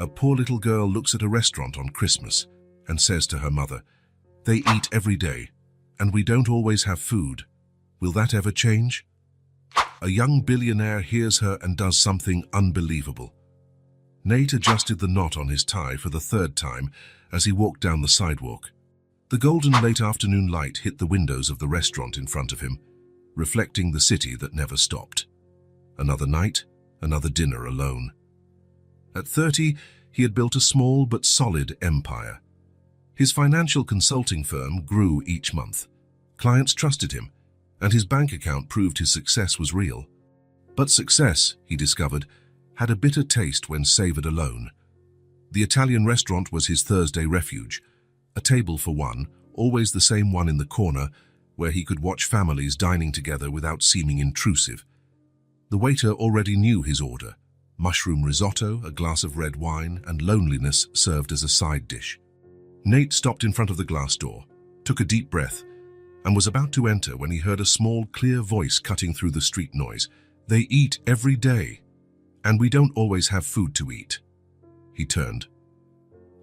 A poor little girl looks at a restaurant on Christmas and says to her mother, "They eat every day, and we don't always have food. Will that ever change?" A young billionaire hears her and does something unbelievable. Nate adjusted the knot on his tie for the third time as he walked down the sidewalk. The golden late afternoon light hit the windows of the restaurant in front of him, reflecting the city that never stopped. Another night, another dinner alone. At 30, he had built a small but solid empire. His financial consulting firm grew each month. Clients trusted him, and his bank account proved his success was real. But success, he discovered, had a bitter taste when savored alone. The Italian restaurant was his Thursday refuge, a table for one, always the same one in the corner, where he could watch families dining together without seeming intrusive. The waiter already knew his order: mushroom risotto, a glass of red wine, and loneliness served as a side dish. Nate stopped in front of the glass door, took a deep breath, and was about to enter when he heard a small, clear voice cutting through the street noise. "They eat every day, and we don't always have food to eat." He turned.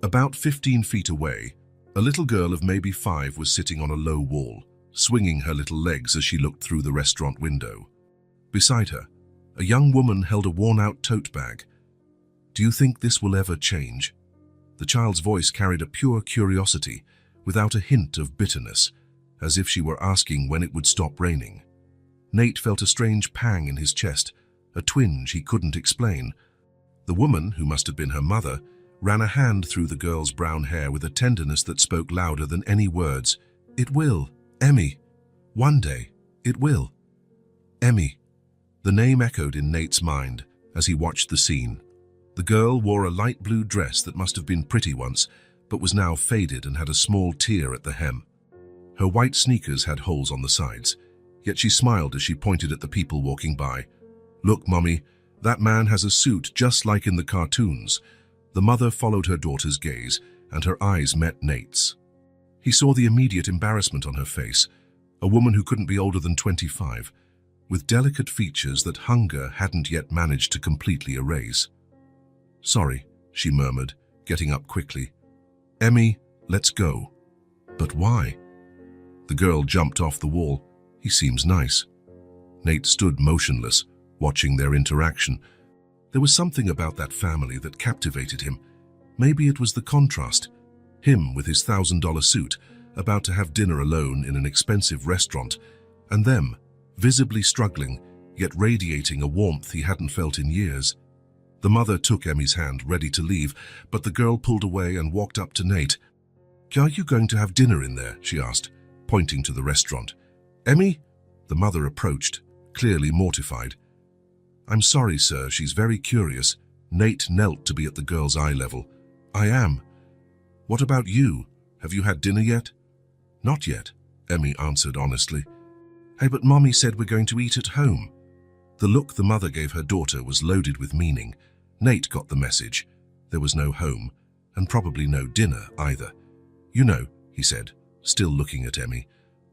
About 15 feet away, a little girl of maybe 5 was sitting on a low wall, swinging her little legs as she looked through the restaurant window. Beside her, a young woman held a worn-out tote bag. "Do you think this will ever change?" The child's voice carried a pure curiosity, without a hint of bitterness, as if she were asking when it would stop raining. Nate felt a strange pang in his chest, a twinge he couldn't explain. The woman, who must have been her mother, ran a hand through the girl's brown hair with a tenderness that spoke louder than any words. "It will, Emmy. One day, it will. Emmy." The name echoed in Nate's mind as he watched the scene. The girl wore a light blue dress that must have been pretty once, but was now faded and had a small tear at the hem. Her white sneakers had holes on the sides, yet she smiled as she pointed at the people walking by. "Look, Mommy, that man has a suit just like in the cartoons." The mother followed her daughter's gaze, and her eyes met Nate's. He saw the immediate embarrassment on her face, a woman who couldn't be older than 25, with delicate features that hunger hadn't yet managed to completely erase. "Sorry," she murmured, getting up quickly. "Emmy, let's go." "But why?" The girl jumped off the wall. "He seems nice." Nate stood motionless, watching their interaction. There was something about that family that captivated him. Maybe it was the contrast. Him with his $1,000 suit, about to have dinner alone in an expensive restaurant, and them, visibly struggling, yet radiating a warmth he hadn't felt in years. The mother took Emmy's hand, ready to leave, but the girl pulled away and walked up to Nate. "Are you going to have dinner in there?" she asked, pointing to the restaurant. "Emmy?" The mother approached, clearly mortified. "I'm sorry, sir, she's very curious." Nate knelt to be at the girl's eye level. "I am. What about you? Have you had dinner yet?" "Not yet," Emmy answered honestly. "Hey, but Mommy said we're going to eat at home." The look the mother gave her daughter was loaded with meaning. Nate got the message. There was no home, and probably no dinner either. "You know," he said, still looking at Emmy,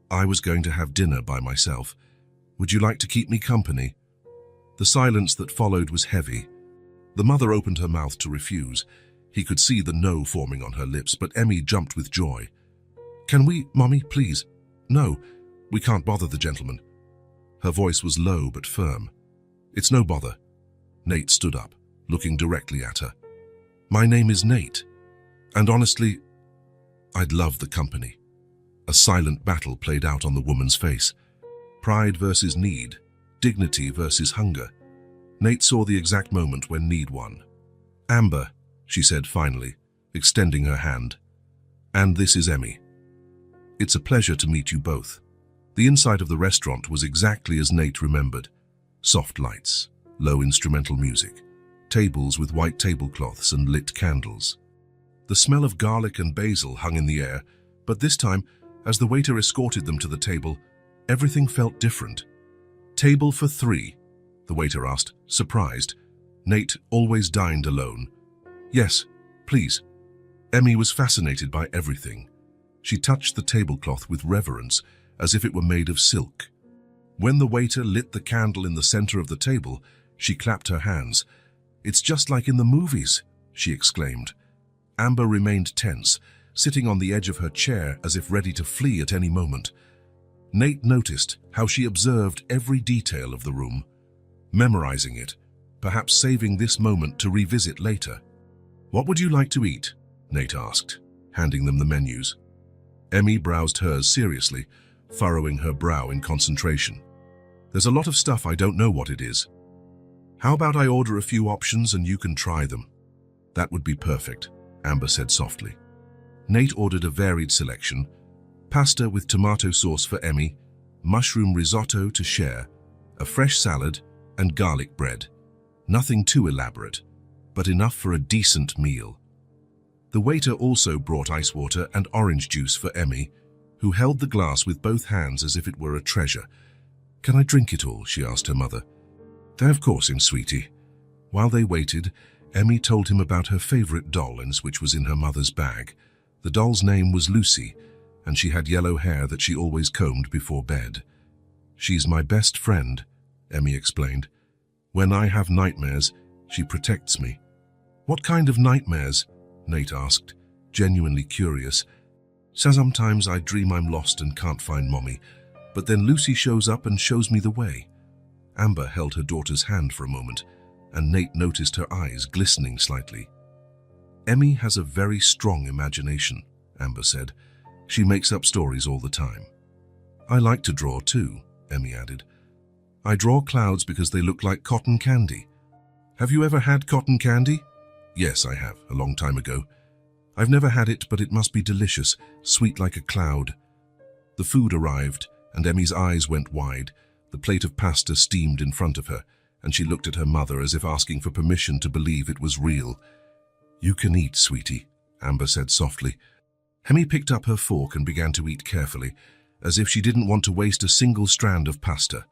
"I was going to have dinner by myself. Would you like to keep me company?" The silence that followed was heavy. The mother opened her mouth to refuse. He could see the no forming on her lips, but Emmy jumped with joy. "Can we, Mommy, please?" "No, we can't bother the gentleman." Her voice was low but firm. "It's no bother." Nate stood up, looking directly at her. "My name is Nate, and honestly, I'd love the company." A silent battle played out on the woman's face. Pride versus need, dignity versus hunger. Nate saw the exact moment when need won. "Amber," she said finally, extending her hand. "And this is Emmy. It's a pleasure to meet you both." The inside of the restaurant was exactly as Nate remembered. Soft lights, low instrumental music, tables with white tablecloths and lit candles. The smell of garlic and basil hung in the air, but this time, as the waiter escorted them to the table, everything felt different. "Table for 3, the waiter asked, surprised. Nate always dined alone. "Yes, please." Emmy was fascinated by everything. She touched the tablecloth with reverence, as if it were made of silk. When the waiter lit the candle in the center of the table, she clapped her hands. "It's just like in the movies," she exclaimed. Amber remained tense, sitting on the edge of her chair as if ready to flee at any moment. Nate noticed how she observed every detail of the room, memorizing it, perhaps saving this moment to revisit later. "What would you like to eat?" Nate asked, handing them the menus. Emmy browsed hers seriously, furrowing her brow in concentration. "There's a lot of stuff I don't know what it is. How about I order a few options and you can try them?" "That would be perfect," Amber said softly. Nate ordered a varied selection: pasta with tomato sauce for Emmy, mushroom risotto to share, a fresh salad, and garlic bread. Nothing too elaborate, but enough for a decent meal. The waiter also brought ice water and orange juice for Emmy, who held the glass with both hands as if it were a treasure. "Can I drink it all?" she asked her mother. "Of course, sweetie." While they waited, Emmy told him about her favorite doll, which was in her mother's bag. The doll's name was Lucy, and she had yellow hair that she always combed before bed. "She's my best friend," Emmy explained. "When I have nightmares, she protects me." "What kind of nightmares?" Nate asked, genuinely curious. "Sometimes I dream I'm lost and can't find Mommy, but then Lucy shows up and shows me the way." Amber held her daughter's hand for a moment, and Nate noticed her eyes glistening slightly. "Emmy has a very strong imagination," Amber said. "She makes up stories all the time." "I like to draw too," Emmy added. "I draw clouds because they look like cotton candy." "Have you ever had cotton candy?" "Yes, I have, a long time ago. I've never had it, but it must be delicious, sweet like a cloud." The food arrived, and Emmy's eyes went wide. The plate of pasta steamed in front of her, and she looked at her mother as if asking for permission to believe it was real. "You can eat, sweetie," Amber said softly. Emmy picked up her fork and began to eat carefully, as if she didn't want to waste a single strand of pasta.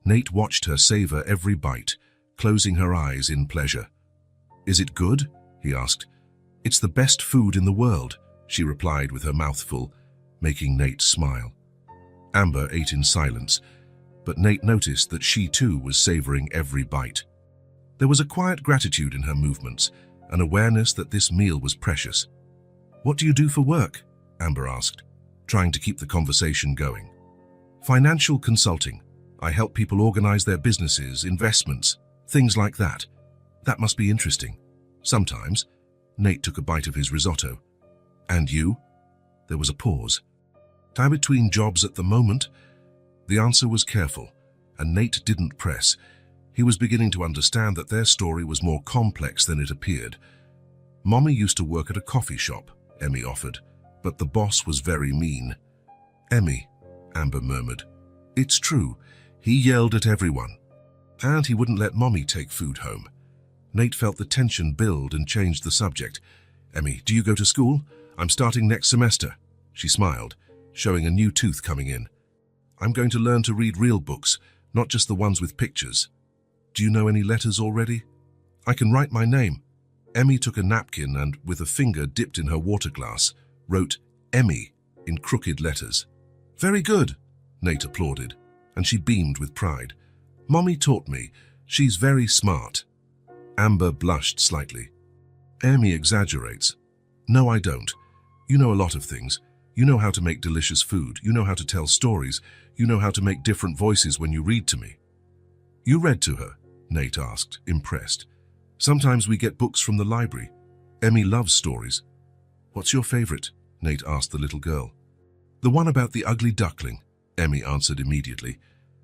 Nate watched her savor every bite, closing her eyes in pleasure. "Is it good?" he asked. "It's the best food in the world," she replied with her mouth full, making Nate smile. Amber ate in silence, but Nate noticed that she too was savoring every bite. There was a quiet gratitude in her movements, an awareness that this meal was precious. "What do you do for work?" Amber asked, trying to keep the conversation going. "Financial consulting. I help people organize their businesses, investments, things like that." "That must be interesting." "Sometimes." Nate took a bite of his risotto. "And you?" There was a pause. "I'm between jobs at the moment." The answer was careful, and Nate didn't press. He was beginning to understand that their story was more complex than it appeared. "Mommy used to work at a coffee shop," Emmy offered, "but the boss was very mean." "Emmy," Amber murmured. "It's true. He yelled at everyone. And he wouldn't let Mommy take food home." Nate felt the tension build and changed the subject. "Emmy, do you go to school? I'm starting next semester." She smiled, showing a new tooth coming in. "I'm going to learn to read real books, not just the ones with pictures." "Do you know any letters already?" "I can write my name." Emmy took a napkin and, with a finger dipped in her water glass, wrote Emmy in crooked letters. "Very good," Nate applauded, and she beamed with pride. "Mommy taught me. She's very smart." Amber blushed slightly. "Emmy exaggerates." "No, I don't. You know a lot of things. You know how to make delicious food. You know how to tell stories. You know how to make different voices when you read to me." "You read to her?" Nate asked, impressed. "Sometimes we get books from the library. Emmy loves stories." "What's your favorite?" Nate asked the little girl. "The one about the ugly duckling," Emmy answered immediately,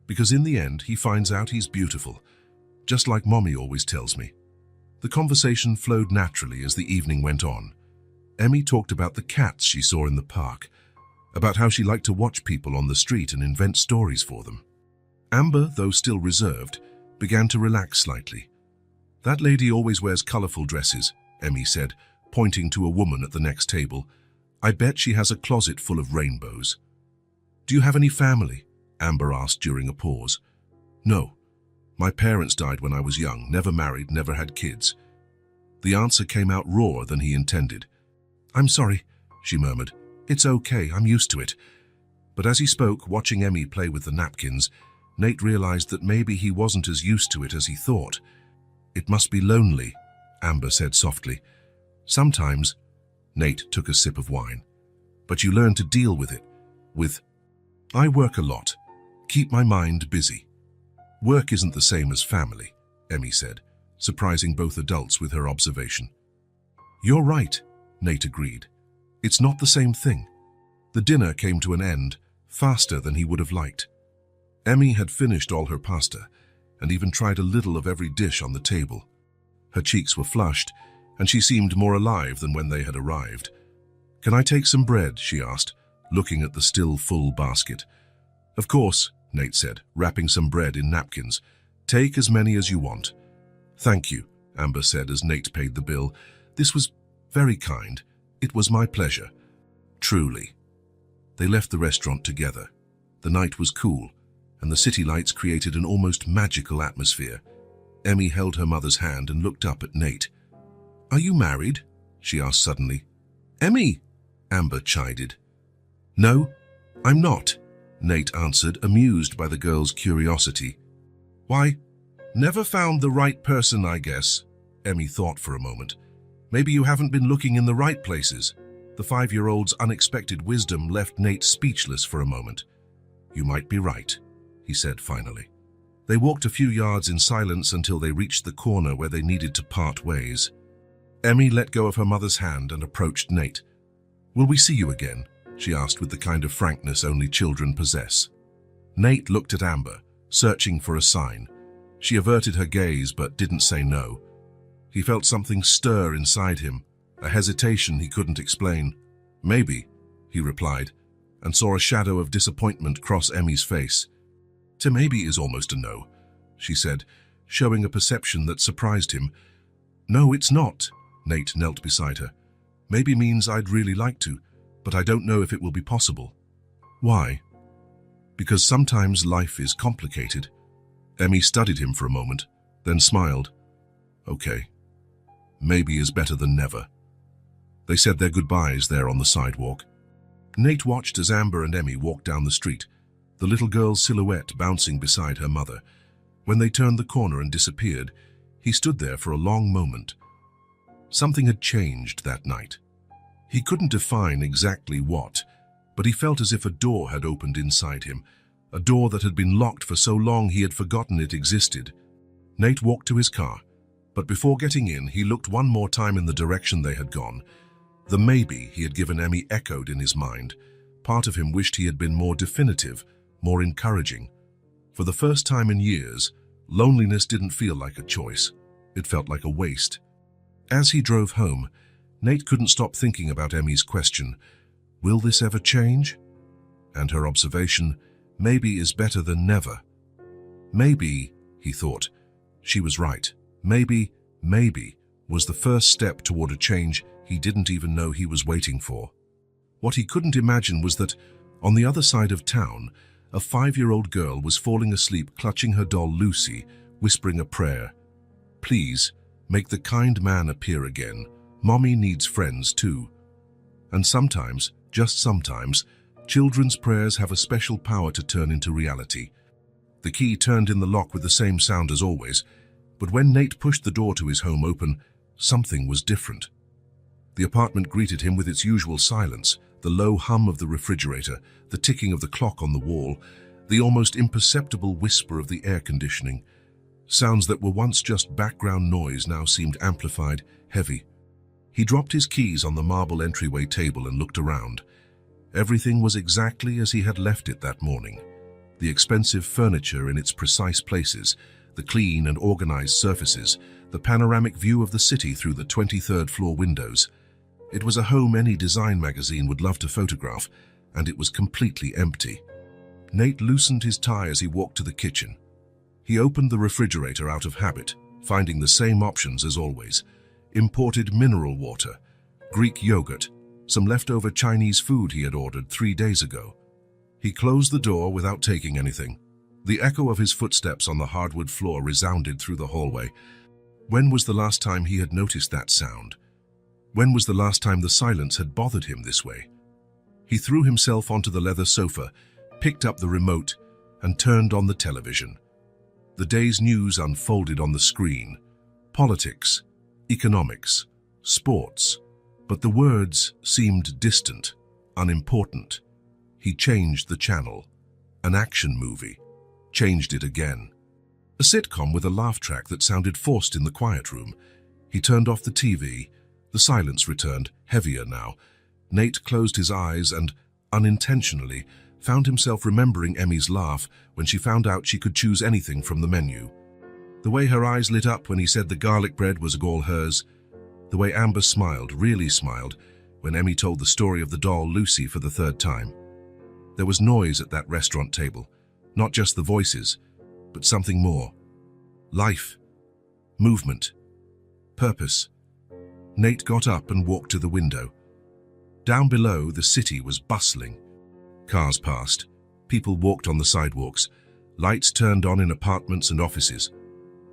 "because in the end he finds out he's beautiful, just like Mommy always tells me." The conversation flowed naturally as the evening went on. Emmy talked about the cats she saw in the park, about how she liked to watch people on the street and invent stories for them. Amber, though still reserved, began to relax slightly. "That lady always wears colorful dresses," Emmy said, pointing to a woman at the next table. "I bet she has a closet full of rainbows." "Do you have any family?" Amber asked during a pause. "No. My parents died when I was young, never married, never had kids." The answer came out rawer than he intended. "I'm sorry," she murmured. "It's okay, I'm used to it." But as he spoke, watching Emmy play with the napkins, Nate realized that maybe he wasn't as used to it as he thought. "It must be lonely," Amber said softly. Sometimes, Nate took a sip of wine, but you learn to deal with it with, I work a lot. Keep my mind busy. Work isn't the same as family, Emmy said, surprising both adults with her observation. You're right, Nate agreed. It's not the same thing. The dinner came to an end faster than he would have liked. Emmy had finished all her pasta and even tried a little of every dish on the table. Her cheeks were flushed, and she seemed more alive than when they had arrived. Can I take some bread? She asked, looking at the still full basket. Of course, Nate said, wrapping some bread in napkins. Take as many as you want. Thank you, Amber said as Nate paid the bill. This was very kind. It was my pleasure. Truly. They left the restaurant together. The night was cool, and the city lights created an almost magical atmosphere. Emmy held her mother's hand and looked up at Nate. Are you married? She asked suddenly. Emmy, Amber chided. No, I'm not, Nate answered, amused by the girl's curiosity. Why, never found the right person, I guess, Emmy thought for a moment. Maybe you haven't been looking in the right places. The 5-year-old's unexpected wisdom left Nate speechless for a moment. You might be right, he said finally. They walked a few yards in silence until they reached the corner where they needed to part ways. Emmy let go of her mother's hand and approached Nate. Will we see you again? She asked with the kind of frankness only children possess. Nate looked at Amber, searching for a sign. She averted her gaze but didn't say no. He felt something stir inside him, a hesitation he couldn't explain. Maybe, he replied, and saw a shadow of disappointment cross Emmy's face. To maybe is almost a no, she said, showing a perception that surprised him. No, it's not, Nate knelt beside her. Maybe means I'd really like to, but I don't know if it will be possible. Why? Because sometimes life is complicated. Emmy studied him for a moment, then smiled. Okay. Maybe is better than never. They said their goodbyes there on the sidewalk. Nate watched as Amber and Emmy walked down the street, the little girl's silhouette bouncing beside her mother. When they turned the corner and disappeared, he stood there for a long moment. Something had changed that night. He couldn't define exactly what, but he felt as if a door had opened inside him, a door that had been locked for so long he had forgotten it existed. Nate walked to his car, but before getting in, he looked one more time in the direction they had gone. The maybe he had given Emmy echoed in his mind. Part of him wished he had been more definitive, more encouraging. For the first time in years, loneliness didn't feel like a choice. It felt like a waste. As he drove home, Nate couldn't stop thinking about Emmy's question, will this ever change? And her observation, maybe is better than never. Maybe, he thought, she was right. Maybe was the first step toward a change he didn't even know he was waiting for. What he couldn't imagine was that, on the other side of town, a 5-year-old girl was falling asleep clutching her doll Lucy, whispering a prayer. Please, make the kind man appear again. Mommy needs friends too. And sometimes, just sometimes, children's prayers have a special power to turn into reality. The key turned in the lock with the same sound as always, but when Nate pushed the door to his home open, something was different. The apartment greeted him with its usual silence, the low hum of the refrigerator, the ticking of the clock on the wall, the almost imperceptible whisper of the air conditioning. Sounds that were once just background noise now seemed amplified, heavy. He dropped his keys on the marble entryway table and looked around. Everything was exactly as he had left it that morning. The expensive furniture in its precise places, the clean and organized surfaces, the panoramic view of the city through the 23rd floor windows. It was a home any design magazine would love to photograph, and it was completely empty. Nate loosened his tie as he walked to the kitchen. He opened the refrigerator out of habit, finding the same options as always. Imported mineral water, Greek yogurt, some leftover Chinese food he had ordered 3 days ago. He closed the door without taking anything. The echo of his footsteps on the hardwood floor resounded through the hallway. When was the last time he had noticed that sound? When was the last time the silence had bothered him this way? He threw himself onto the leather sofa, picked up the remote, and turned on the television. The day's news unfolded on the screen. Politics, economics, sports, but the words seemed distant, unimportant. He changed the channel. An action movie. Changed it again. A sitcom with a laugh track that sounded forced in the quiet room. He turned off the TV. The silence returned, heavier now. Nate closed his eyes and, unintentionally, found himself remembering Emmy's laugh when she found out she could choose anything from the menu. The way her eyes lit up when he said the garlic bread was all hers. The way Amber smiled, really smiled, when Emmy told the story of the doll Lucy for the third time. There was noise at that restaurant table, not just the voices, but something more. Life, movement, purpose. Nate got up and walked to the window. Down below, the city was bustling. Cars passed, people walked on the sidewalks, lights turned on in apartments and offices.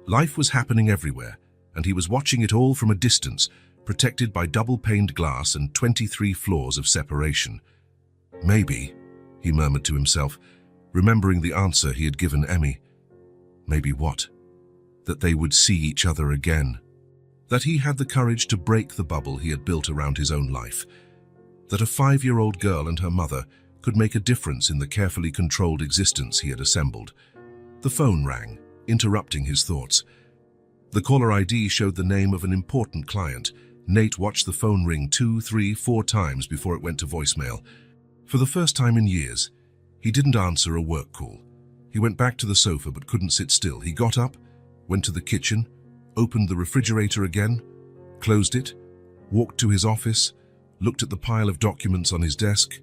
Life was happening everywhere, and he was watching it all from a distance, protected by double-paned glass and 23 floors of separation. Maybe, he murmured to himself, remembering the answer he had given Emmy. Maybe what? That they would see each other again. That he had the courage to break the bubble he had built around his own life. That a 5-year-old girl and her mother could make a difference in the carefully controlled existence he had assembled. The phone rang, interrupting his thoughts. The caller ID showed the name of an important client. Nate watched the phone ring 2, 3, 4 times before it went to voicemail. For the first time in years, he didn't answer a work call. He went back to the sofa but couldn't sit still. He got up, went to the kitchen, opened the refrigerator again, closed it, walked to his office, looked at the pile of documents on his desk,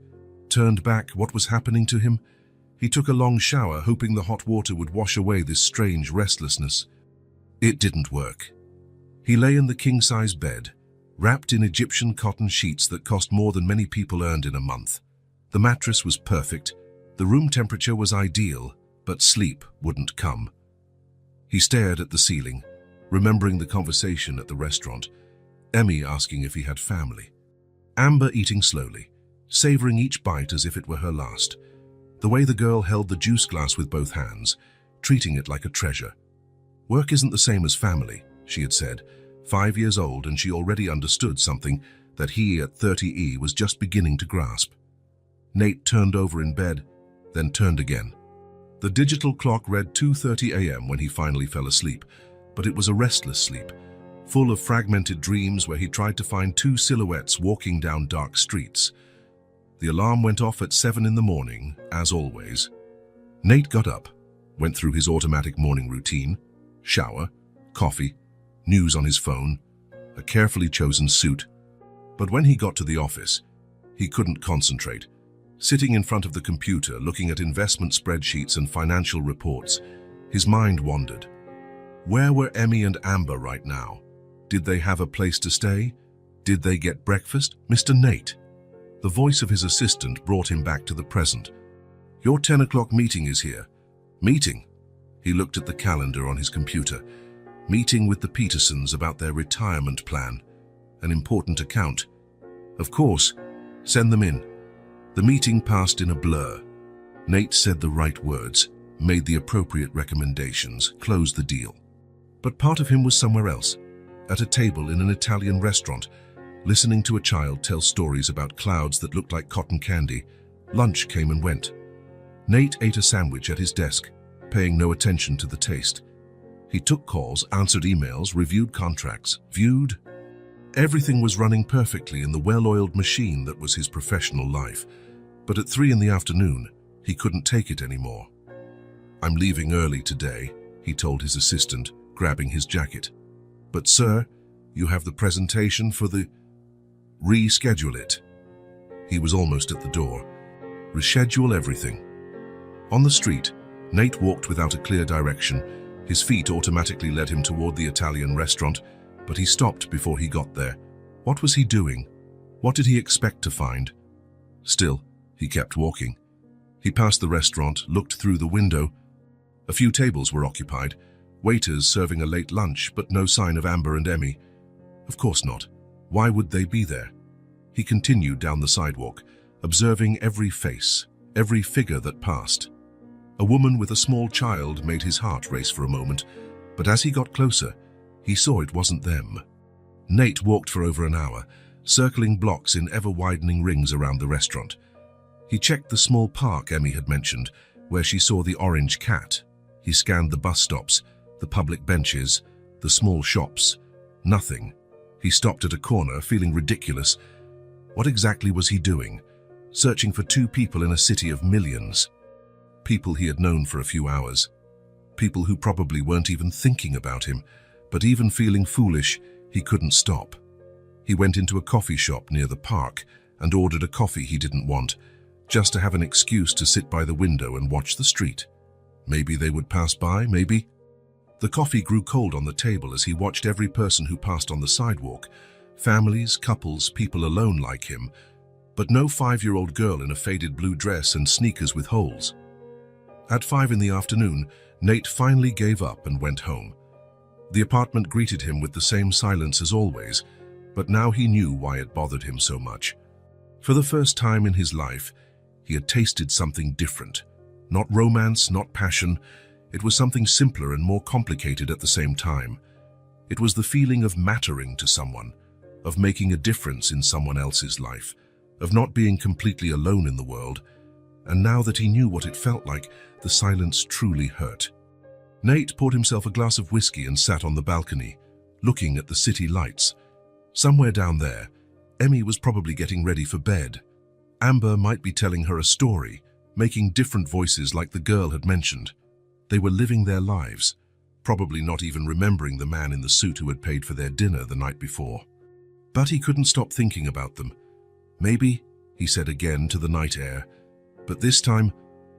turned back. What was happening to him? He took a long shower, hoping the hot water would wash away this strange restlessness. It didn't work. He lay in the king-size bed, wrapped in Egyptian cotton sheets that cost more than many people earned in a month. The mattress was perfect, the room temperature was ideal, but sleep wouldn't come. He stared at the ceiling, remembering the conversation at the restaurant, Emmy asking if he had family. Amber eating slowly, savoring each bite as if it were her last. The way the girl held the juice glass with both hands, treating it like a treasure. Work isn't the same as family, she had said, 5 years old, and she already understood something that he at 30E was just beginning to grasp. Nate turned over in bed, then turned again. The digital clock read 2:30 a.m. when he finally fell asleep, but it was a restless sleep, full of fragmented dreams where he tried to find 2 silhouettes walking down dark streets. The alarm went off at 7 in the morning, as always. Nate got up, went through his automatic morning routine, shower, coffee, news on his phone, a carefully chosen suit. But when he got to the office, he couldn't concentrate. Sitting in front of the computer, looking at investment spreadsheets and financial reports, his mind wandered. Where were Emmy and Amber right now? Did they have a place to stay? Did they get breakfast? Mr. Nate. The voice of his assistant brought him back to the present. Your 10 o'clock meeting is here. Meeting? He looked at the calendar on his computer. Meeting with the Petersons about their retirement plan. An important account. Of course. Send them in. The meeting passed in a blur. Nate said the right words, made the appropriate recommendations, closed the deal. But part of him was somewhere else, at a table in an Italian restaurant, listening to a child tell stories about clouds that looked like cotton candy. Lunch came and went. Nate ate a sandwich at his desk, paying no attention to the taste. He took calls, answered emails, reviewed contracts, viewed. Everything was running perfectly in the well-oiled machine that was his professional life. But at 3 in the afternoon, he couldn't take it anymore. I'm leaving early today, he told his assistant, grabbing his jacket. But sir, you have the presentation for the... Reschedule it. He was almost at the door. Reschedule everything. On the street, Nate walked without a clear direction. His feet automatically led him toward the Italian restaurant, but he stopped before he got there. What was he doing? What did he expect to find? Still, he kept walking. He passed the restaurant, looked through the window. A few tables were occupied, waiters serving a late lunch, but no sign of Amber and Emmy. Of course not. Why would they be there? He continued down the sidewalk, observing every face, every figure that passed. A woman with a small child made his heart race for a moment, but as he got closer, he saw it wasn't them. Nate walked for over an hour, circling blocks in ever-widening rings around the restaurant. He checked the small park Emmy had mentioned, where she saw the orange cat. He scanned the bus stops, the public benches, the small shops. Nothing. He stopped at a corner, feeling ridiculous. What exactly was he doing? Searching for two people in a city of millions. People he had known for a few hours. People who probably weren't even thinking about him, but even feeling foolish, he couldn't stop. He went into a coffee shop near the park and ordered a coffee he didn't want, just to have an excuse to sit by the window and watch the street. Maybe they would pass by, maybe. The coffee grew cold on the table as he watched every person who passed on the sidewalk. Families, couples, people alone like him, but no 5-year-old girl in a faded blue dress and sneakers with holes. At 5 in the afternoon, Nate finally gave up and went home. The apartment greeted him with the same silence as always, but now he knew why it bothered him so much. For the first time in his life, he had tasted something different. Not romance, not passion. It was something simpler and more complicated at the same time. It was the feeling of mattering to someone, of making a difference in someone else's life, of not being completely alone in the world. And now that he knew what it felt like, the silence truly hurt. Nate poured himself a glass of whiskey and sat on the balcony, looking at the city lights. Somewhere down there, Emmy was probably getting ready for bed. Amber might be telling her a story, making different voices like the girl had mentioned. They were living their lives, probably not even remembering the man in the suit who had paid for their dinner the night before. But he couldn't stop thinking about them. Maybe, he said again to the night air, but this time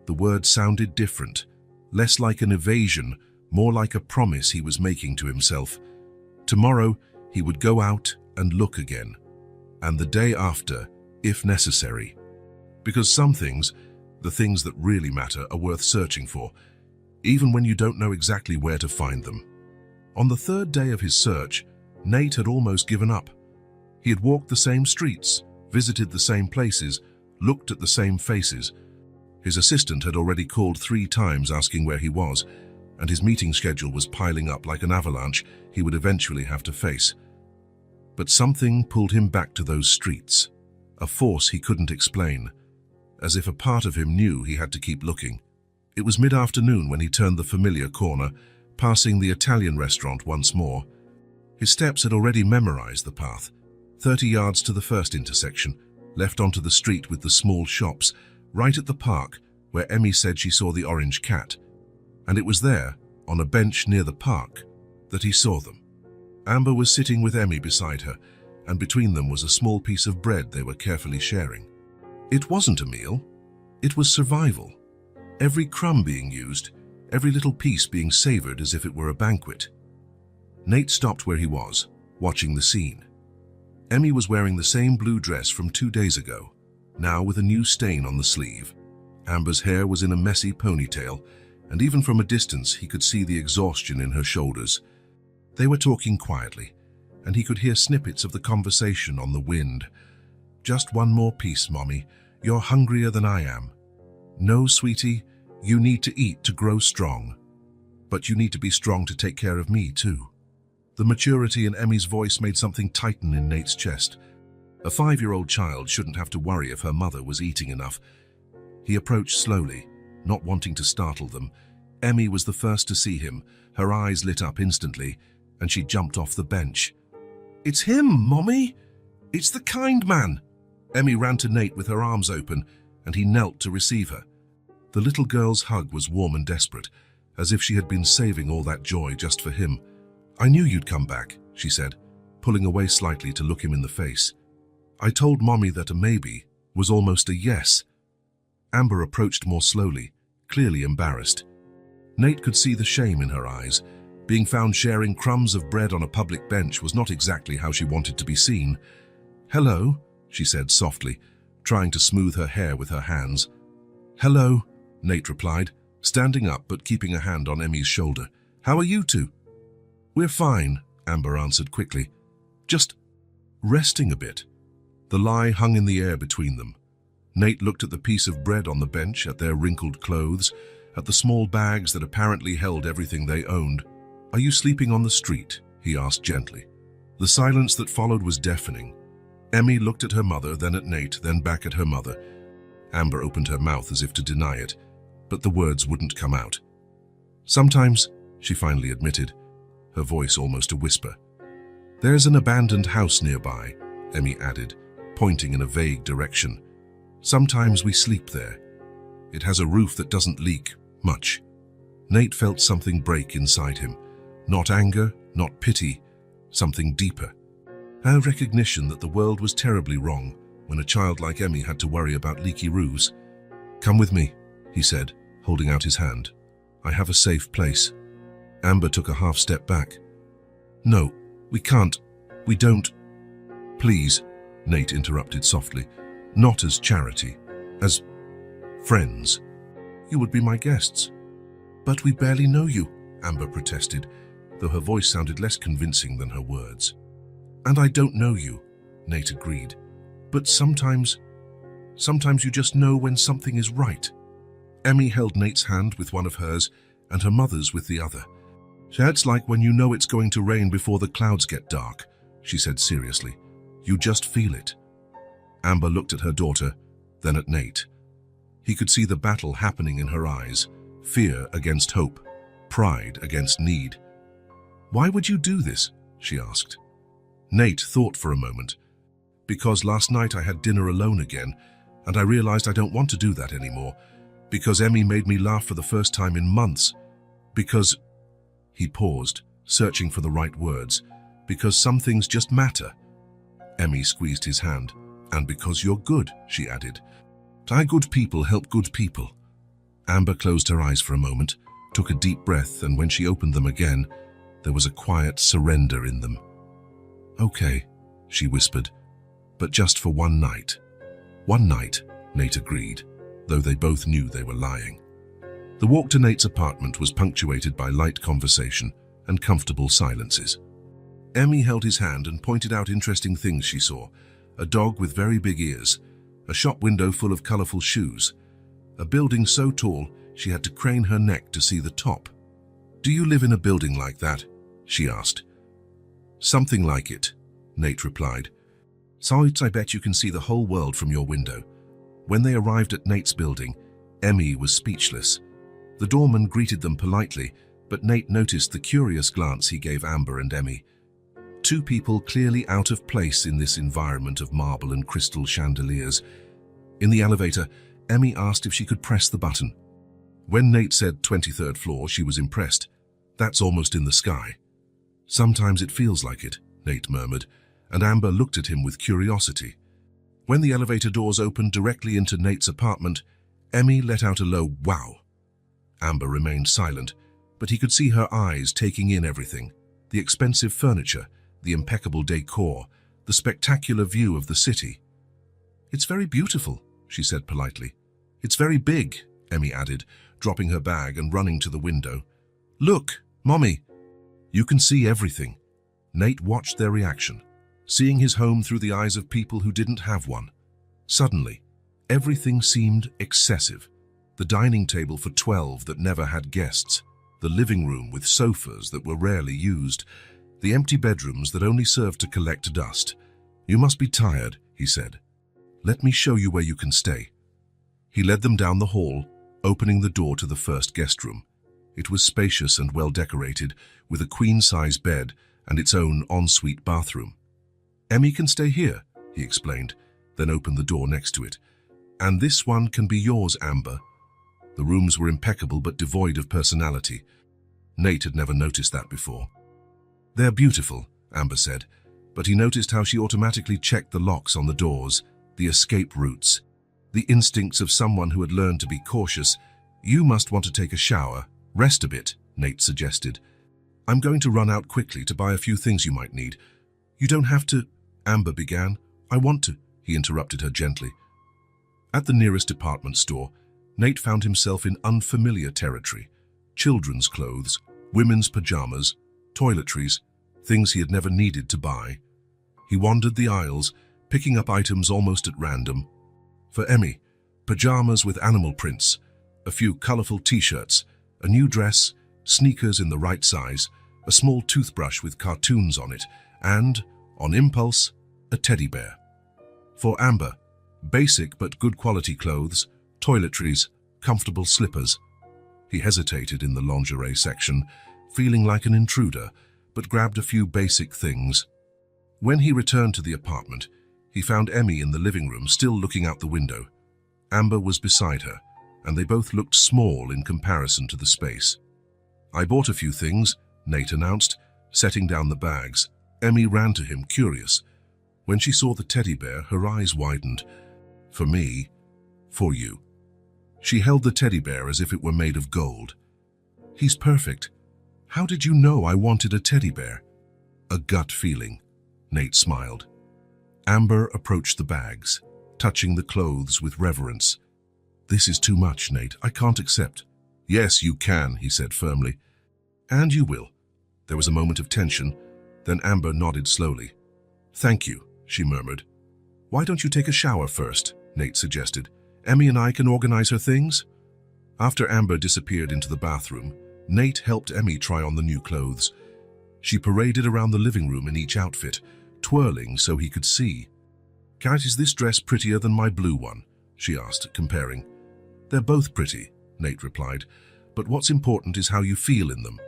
the word sounded different, less like an evasion, more like a promise he was making to himself. Tomorrow he would go out and look again, and the day after, if necessary. Because some things, the things that really matter, are worth searching for, even when you don't know exactly where to find them. On the third day of his search, Nate had almost given up. He had walked the same streets, visited the same places, looked at the same faces. His assistant had already called 3 times asking where he was, and his meeting schedule was piling up like an avalanche he would eventually have to face. But something pulled him back to those streets, a force he couldn't explain, as if a part of him knew he had to keep looking. It was mid-afternoon when he turned the familiar corner, passing the Italian restaurant once more. His steps had already memorized the path, 30 yards to the first intersection, left onto the street with the small shops, right at the park where Emmy said she saw the orange cat. And it was there, on a bench near the park, that he saw them. Amber was sitting with Emmy beside her, and between them was a small piece of bread they were carefully sharing. It wasn't a meal. It was survival. Every crumb being used, every little piece being savored as if it were a banquet. Nate stopped where he was, watching the scene. Emmy was wearing the same blue dress from 2 days ago, now with a new stain on the sleeve. Amber's hair was in a messy ponytail, and even from a distance he could see the exhaustion in her shoulders. They were talking quietly, and he could hear snippets of the conversation on the wind. "Just one more piece, Mommy. You're hungrier than I am. No, sweetie, you need to eat to grow strong. But you need to be strong to take care of me, too." The maturity in Emmy's voice made something tighten in Nate's chest. A 5-year-old child shouldn't have to worry if her mother was eating enough. He approached slowly, not wanting to startle them. Emmy was the first to see him. Her eyes lit up instantly, and she jumped off the bench. "It's him, Mommy! It's the kind man!" Emmy ran to Nate with her arms open, and he knelt to receive her. The little girl's hug was warm and desperate, as if she had been saving all that joy just for him. "I knew you'd come back," she said, pulling away slightly to look him in the face. "I told Mommy that a maybe was almost a yes." Amber approached more slowly, clearly embarrassed. Nate could see the shame in her eyes. Being found sharing crumbs of bread on a public bench was not exactly how she wanted to be seen. "Hello," she said softly, trying to smooth her hair with her hands. "Hello," Nate replied, standing up but keeping a hand on Emmy's shoulder. "How are you two?" "We're fine," Amber answered quickly. "Just resting a bit." The lie hung in the air between them. Nate looked at the piece of bread on the bench, at their wrinkled clothes, at the small bags that apparently held everything they owned. "Are you sleeping on the street?" he asked gently. The silence that followed was deafening. Emmy looked at her mother, then at Nate, then back at her mother. Amber opened her mouth as if to deny it, but the words wouldn't come out. "Sometimes," she finally admitted, her voice almost a whisper. "There's an abandoned house nearby," Emmy added, pointing in a vague direction. "Sometimes we sleep there. It has a roof that doesn't leak much." Nate felt something break inside him. Not anger, not pity, something deeper. A recognition that the world was terribly wrong when a child like Emmy had to worry about leaky roofs. "Come with me," he said, holding out his hand. "I have a safe place." Amber took a half step back. "No, we can't. We don't." "Please," Nate interrupted softly. "Not as charity. As friends. You would be my guests." "But we barely know you," Amber protested, though her voice sounded less convincing than her words. "And I don't know you," Nate agreed. "But sometimes you just know when something is right." Emmy held Nate's hand with one of hers and her mother's with the other. "It's like when you know it's going to rain before the clouds get dark," she said seriously. "You just feel it." Amber looked at her daughter, then at Nate. He could see the battle happening in her eyes, fear against hope, pride against need. "Why would you do this?" she asked. Nate thought for a moment. "Because last night I had dinner alone again, and I realized I don't want to do that anymore. Because Emmy made me laugh for the first time in months. Because..." He paused, searching for the right words. "Because some things just matter." Emmy squeezed his hand. "And because you're good," she added. Good people help good people." Amber closed her eyes for a moment, took a deep breath, and when she opened them again, there was a quiet surrender in them. "Okay," she whispered, "but just for one night." "One night," Nate agreed, though they both knew they were lying. The walk to Nate's apartment was punctuated by light conversation and comfortable silences. Emmy held his hand and pointed out interesting things she saw: a dog with very big ears, a shop window full of colorful shoes, a building so tall she had to crane her neck to see the top. "Do you live in a building like that?" she asked. "Something like it," Nate replied. "So I bet you can see the whole world from your window." When they arrived at Nate's building, Emmy was speechless. The doorman greeted them politely, but Nate noticed the curious glance he gave Amber and Emmy. Two people clearly out of place in this environment of marble and crystal chandeliers. In the elevator, Emmy asked if she could press the button. When Nate said 23rd floor, she was impressed. "That's almost in the sky." "Sometimes it feels like it," Nate murmured, and Amber looked at him with curiosity. When the elevator doors opened directly into Nate's apartment, Emmy let out a low "wow." Amber remained silent, but he could see her eyes taking in everything: the expensive furniture, the impeccable decor, the spectacular view of the city. "It's very beautiful," she said politely. "It's very big," Emmy added, dropping her bag and running to the window. "Look, Mommy!" "You can see everything." Nate watched their reaction, seeing his home through the eyes of people who didn't have one. Suddenly, everything seemed excessive. The dining table for 12 that never had guests, the living room with sofas that were rarely used, the empty bedrooms that only served to collect dust. "You must be tired," he said. "Let me show you where you can stay." He led them down the hall, opening the door to the first guest room. It was spacious and well decorated, with a queen-size bed and its own ensuite bathroom. "Emmy can stay here," he explained, then opened the door next to it. "And this one can be yours, Amber." The rooms were impeccable but devoid of personality. Nate had never noticed that before. "They're beautiful," Amber said, but he noticed how she automatically checked the locks on the doors, the escape routes, the instincts of someone who had learned to be cautious. "You must want to take a shower, rest a bit," Nate suggested. "I'm going to run out quickly to buy a few things you might need." "You don't have to," Amber began. "I want to," he interrupted her gently. At the nearest department store, Nate found himself in unfamiliar territory: children's clothes, women's pajamas, toiletries, things he had never needed to buy. He wandered the aisles, picking up items almost at random. For Emmy, pajamas with animal prints, a few colorful t-shirts, a new dress, sneakers in the right size, a small toothbrush with cartoons on it, and, on impulse, a teddy bear. For Amber, basic but good quality clothes, toiletries, comfortable slippers. He hesitated in the lingerie section, feeling like an intruder, but grabbed a few basic things. When he returned to the apartment, he found Emmy in the living room still looking out the window. Amber was beside her, and they both looked small in comparison to the space. "I bought a few things," Nate announced, setting down the bags. Emmy ran to him, curious. When she saw the teddy bear, her eyes widened. "For me, for you." She held the teddy bear as if it were made of gold. "He's perfect. How did you know I wanted a teddy bear?" "A gut feeling," Nate smiled. Amber approached the bags, touching the clothes with reverence. "This is too much, Nate. I can't accept." "Yes, you can," he said firmly. "And you will." There was a moment of tension, then Amber nodded slowly. "Thank you," she murmured. "Why don't you take a shower first?" Nate suggested. "Emmy and I can organize her things." After Amber disappeared into the bathroom, Nate helped Emmy try on the new clothes. She paraded around the living room in each outfit, twirling so he could see. "Kat, is this dress prettier than my blue one?" she asked, comparing. "They're both pretty," Nate replied, "but what's important is how you feel in them."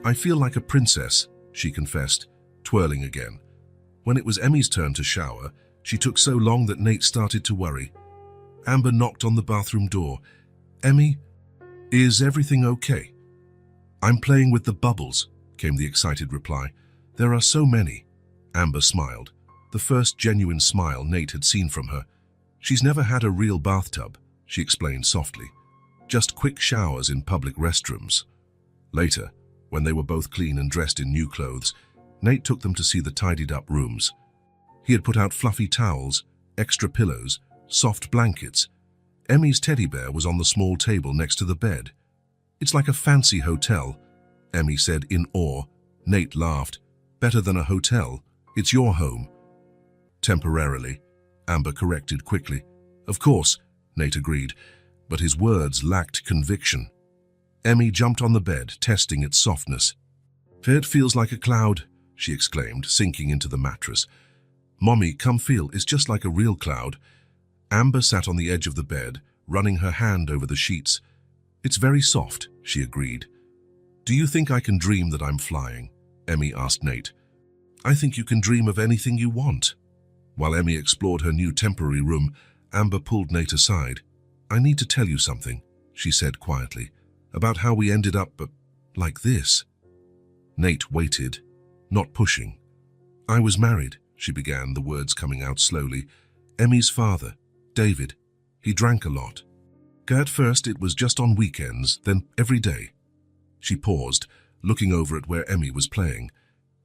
"I feel like a princess," she confessed, twirling again. When it was Emmy's turn to shower, she took so long that Nate started to worry. Amber knocked on the bathroom door. "Emmy, is everything okay?" "I'm playing with the bubbles," came the excited reply. "There are so many." Amber smiled, the first genuine smile Nate had seen from her. "She's never had a real bathtub," she explained softly. "Just quick showers in public restrooms." Later, when they were both clean and dressed in new clothes, Nate took them to see the tidied-up rooms. He had put out fluffy towels, extra pillows, soft blankets. Emmy's teddy bear was on the small table next to the bed. "It's like a fancy hotel," Emmy said in awe. Nate laughed. "Better than a hotel. It's your home." "Temporarily," Amber corrected quickly. "Of course," Nate agreed, but his words lacked conviction. Emmy jumped on the bed, testing its softness. "It feels like a cloud," she exclaimed, sinking into the mattress. "Mommy, come feel, it's just like a real cloud." Amber sat on the edge of the bed, running her hand over the sheets. "It's very soft," she agreed. "Do you think I can dream that I'm flying?" Emmy asked Nate. "I think you can dream of anything you want." While Emmy explored her new temporary room, Amber pulled Nate aside. "I need to tell you something," she said quietly, "about how we ended up like this." Nate waited, not pushing. "I was married," she began, the words coming out slowly. "Emmy's father, David, he drank a lot. At first it was just on weekends, then every day." She paused, looking over at where Emmy was playing.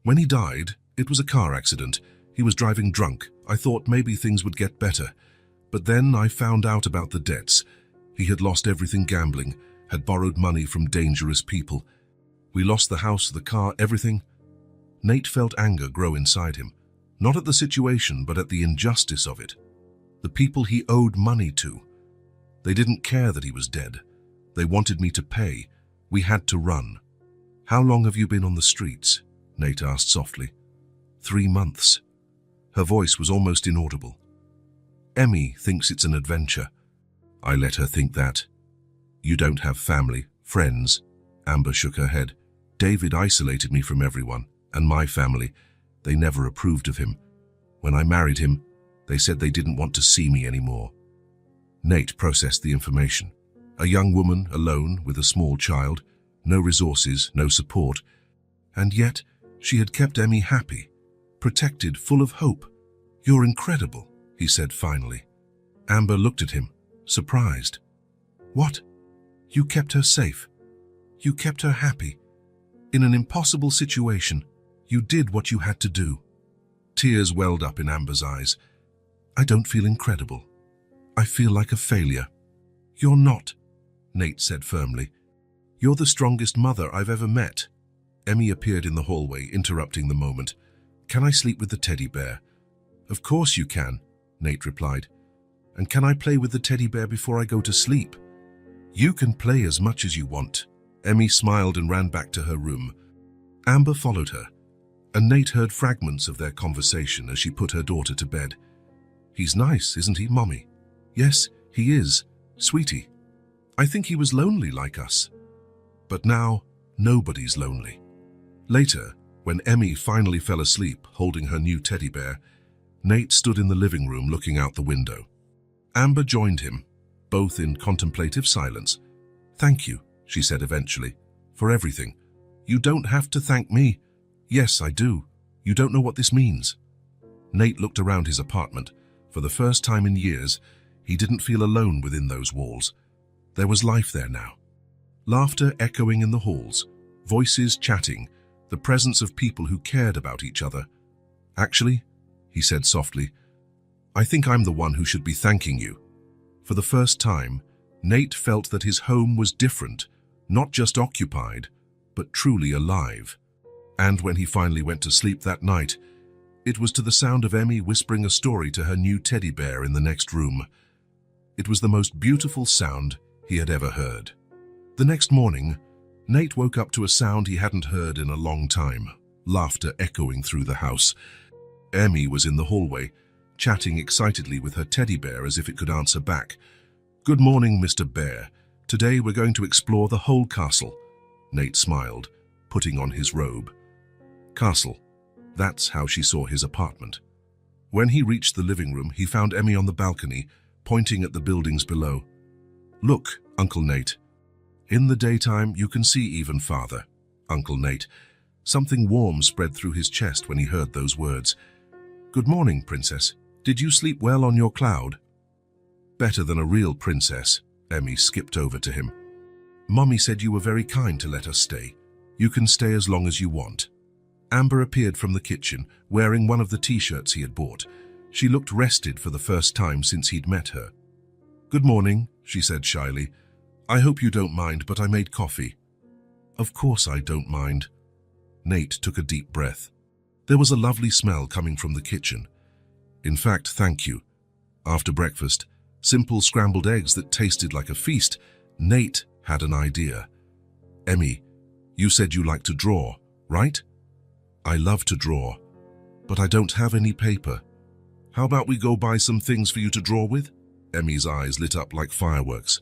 "When he died, it was a car accident. He was driving drunk. I thought maybe things would get better. But then I found out about the debts. He had lost everything gambling, had borrowed money from dangerous people. We lost the house, the car, everything." Nate felt anger grow inside him, not at the situation, but at the injustice of it. The people he owed money to. They didn't care that he was dead. They wanted me to pay. We had to run. "How long have you been on the streets?" Nate asked softly. 3 months. Her voice was almost inaudible. "Emmy thinks it's an adventure." "I let her think that." "You don't have family, friends?" Amber shook her head. "David isolated me from everyone, and my family. They never approved of him. When I married him, they said they didn't want to see me anymore." Nate processed the information. A young woman, alone, with a small child, no resources, no support. And yet, she had kept Emmy happy, protected, full of hope. "You're incredible," he said finally. Amber looked at him, surprised. "What? You kept her safe? You kept her happy? In an impossible situation, you did what you had to do." Tears welled up in Amber's eyes. "I don't feel incredible. I feel like a failure." "You're not," Nate said firmly. "You're the strongest mother I've ever met." Emmy appeared in the hallway, interrupting the moment. "Can I sleep with the teddy bear?" "Of course you can," Nate replied. "And can I play with the teddy bear before I go to sleep?" "You can play as much as you want." Emmy smiled and ran back to her room. Amber followed her. and Nate heard fragments of their conversation as she put her daughter to bed. "He's nice, isn't he, Mommy?" "Yes, he is, sweetie. I think he was lonely like us." But now, nobody's lonely. Later, when Emmy finally fell asleep holding her new teddy bear, Nate stood in the living room looking out the window. Amber joined him, both in contemplative silence. "Thank you," she said eventually, "for everything. You don't have to thank me." "Yes, I do. You don't know what this means." Nate looked around his apartment. For the first time in years, he didn't feel alone within those walls. There was life there now. Laughter echoing in the halls, voices chatting, the presence of people who cared about each other. "Actually," he said softly, "I think I'm the one who should be thanking you." For the first time, Nate felt that his home was different, not just occupied, but truly alive. And when he finally went to sleep that night, it was to the sound of Emmy whispering a story to her new teddy bear in the next room. It was the most beautiful sound he had ever heard. The next morning, Nate woke up to a sound he hadn't heard in a long time, laughter echoing through the house. Emmy was in the hallway, chatting excitedly with her teddy bear as if it could answer back. "Good morning, Mr. Bear. Today we're going to explore the whole castle." Nate smiled, putting on his robe. Castle. That's how she saw his apartment. When he reached the living room, he found Emmy on the balcony, pointing at the buildings below. "Look, Uncle Nate. In the daytime, you can see even farther." Uncle Nate. Something warm spread through his chest when he heard those words. "Good morning, Princess. Did you sleep well on your cloud?" "Better than a real princess." Emmy skipped over to him. "Mommy said you were very kind to let us stay. You can stay as long as you want." Amber appeared from the kitchen, wearing one of the t-shirts he had bought. She looked rested for the first time since he'd met her. "Good morning," she said shyly. "I hope you don't mind, but I made coffee." "Of course I don't mind." Nate took a deep breath. There was a lovely smell coming from the kitchen. "In fact, thank you." After breakfast, simple scrambled eggs that tasted like a feast, Nate had an idea. "Emmy, you said you like to draw, right?" "I love to draw, but I don't have any paper. How about we go buy some things for you to draw with?" Emmy's eyes lit up like fireworks.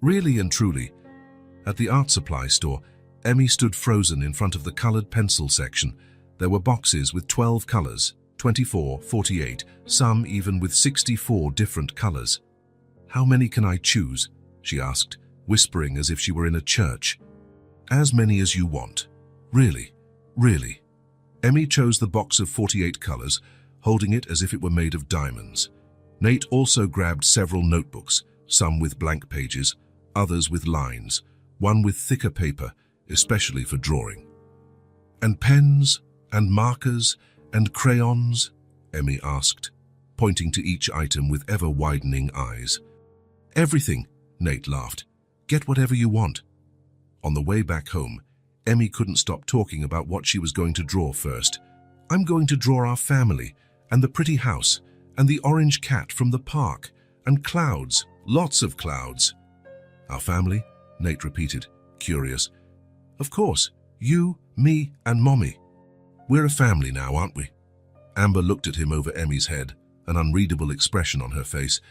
Really and truly. At the art supply store, Emmy stood frozen in front of the colored pencil section. There were boxes with 12 colors, 24, 48, some even with 64 different colors. "How many can I choose?" she asked, whispering as if she were in a church. "As many as you want. Really. Emmy chose the box of 48 colors, holding it as if it were made of diamonds. Nate also grabbed several notebooks, some with blank pages, others with lines, one with thicker paper, especially for drawing. "And pens, and markers, and crayons?" Emmy asked, pointing to each item with ever-widening eyes. "Everything," Nate laughed. "Get whatever you want." On the way back home, Emmy couldn't stop talking about what she was going to draw first. "I'm going to draw our family, and the pretty house, and the orange cat from the park, and clouds, lots of clouds." "Our family?" Nate repeated, curious. "Of course, you, me, and Mommy. We're a family now, aren't we?" Amber looked at him over Emmy's head, an unreadable expression on her face.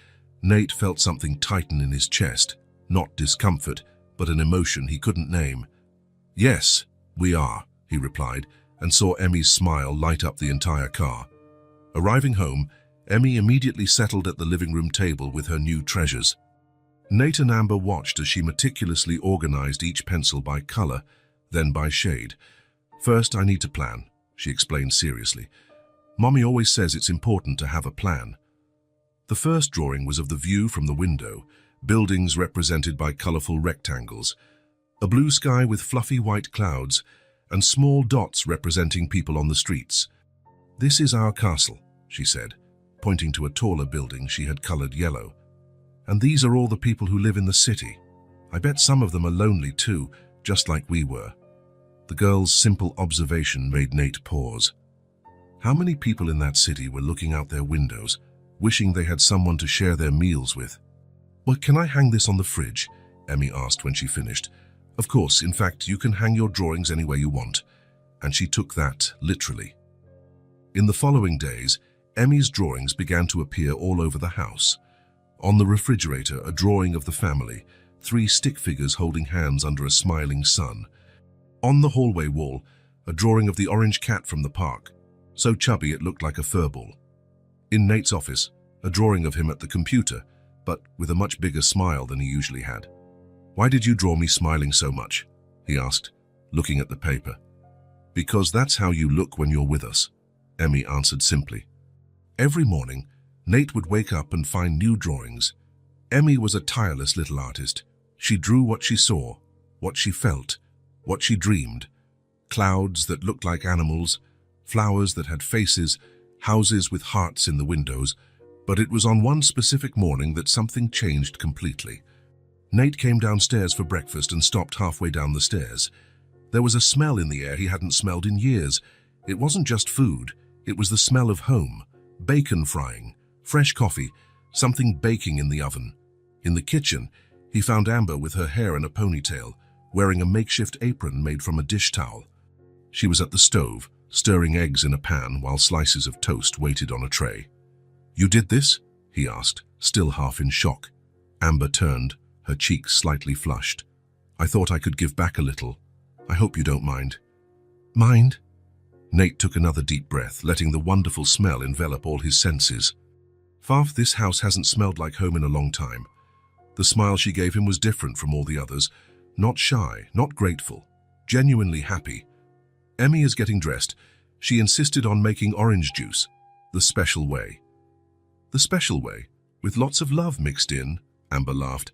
Nate felt something tighten in his chest, not discomfort, but an emotion he couldn't name. "Yes, we are," he replied, and saw Emmy's smile light up the entire car. Arriving home, Emmy immediately settled at the living room table with her new treasures. Nate and Amber watched as she meticulously organized each pencil by color, then by shade. "First, I need to plan," she explained seriously. "Mommy always says it's important to have a plan." The first drawing was of the view from the window, buildings represented by colorful rectangles, a blue sky with fluffy white clouds, and small dots representing people on the streets. "This is our castle," she said, pointing to a taller building she had colored yellow. "And these are all the people who live in the city. I bet some of them are lonely too, just like we were." The girl's simple observation made Nate pause. How many people in that city were looking out their windows, wishing they had someone to share their meals with? "Well, can I hang this on the fridge?" Emmy asked when she finished. "Of course, in fact, you can hang your drawings anywhere you want." and she took that literally. In the following days, Emmy's drawings began to appear all over the house. On the refrigerator, a drawing of the family, 3 stick figures holding hands under a smiling sun. On the hallway wall, a drawing of the orange cat from the park, so chubby it looked like a furball. In Nate's office, a drawing of him at the computer, but with a much bigger smile than he usually had. "Why did you draw me smiling so much?" he asked, looking at the paper. "Because that's how you look when you're with us," Emmy answered simply. Every morning, Nate would wake up and find new drawings. Emmy was a tireless little artist. She drew what she saw, what she felt, what she dreamed. Clouds that looked like animals, flowers that had faces, houses with hearts in the windows. But it was on one specific morning that something changed completely. Nate came downstairs for breakfast and stopped halfway down the stairs. There was a smell in the air he hadn't smelled in years. It wasn't just food, it was the smell of home. Bacon frying, fresh coffee, something baking in the oven. In the kitchen, he found Amber with her hair in a ponytail, wearing a makeshift apron made from a dish towel. She was at the stove, stirring eggs in a pan while slices of toast waited on a tray. "You did this?" he asked, still half in shock. Amber turned, her cheeks slightly flushed. "I thought I could give back a little. I hope you don't mind." "Mind?" Nate took another deep breath, letting the wonderful smell envelop all his senses. "Fav, this house hasn't smelled like home in a long time." The smile she gave him was different from all the others. Not shy, not grateful, genuinely happy. Emmy is getting dressed. She insisted on making orange juice, the special way. "The special way, with lots of love mixed in," Amber laughed.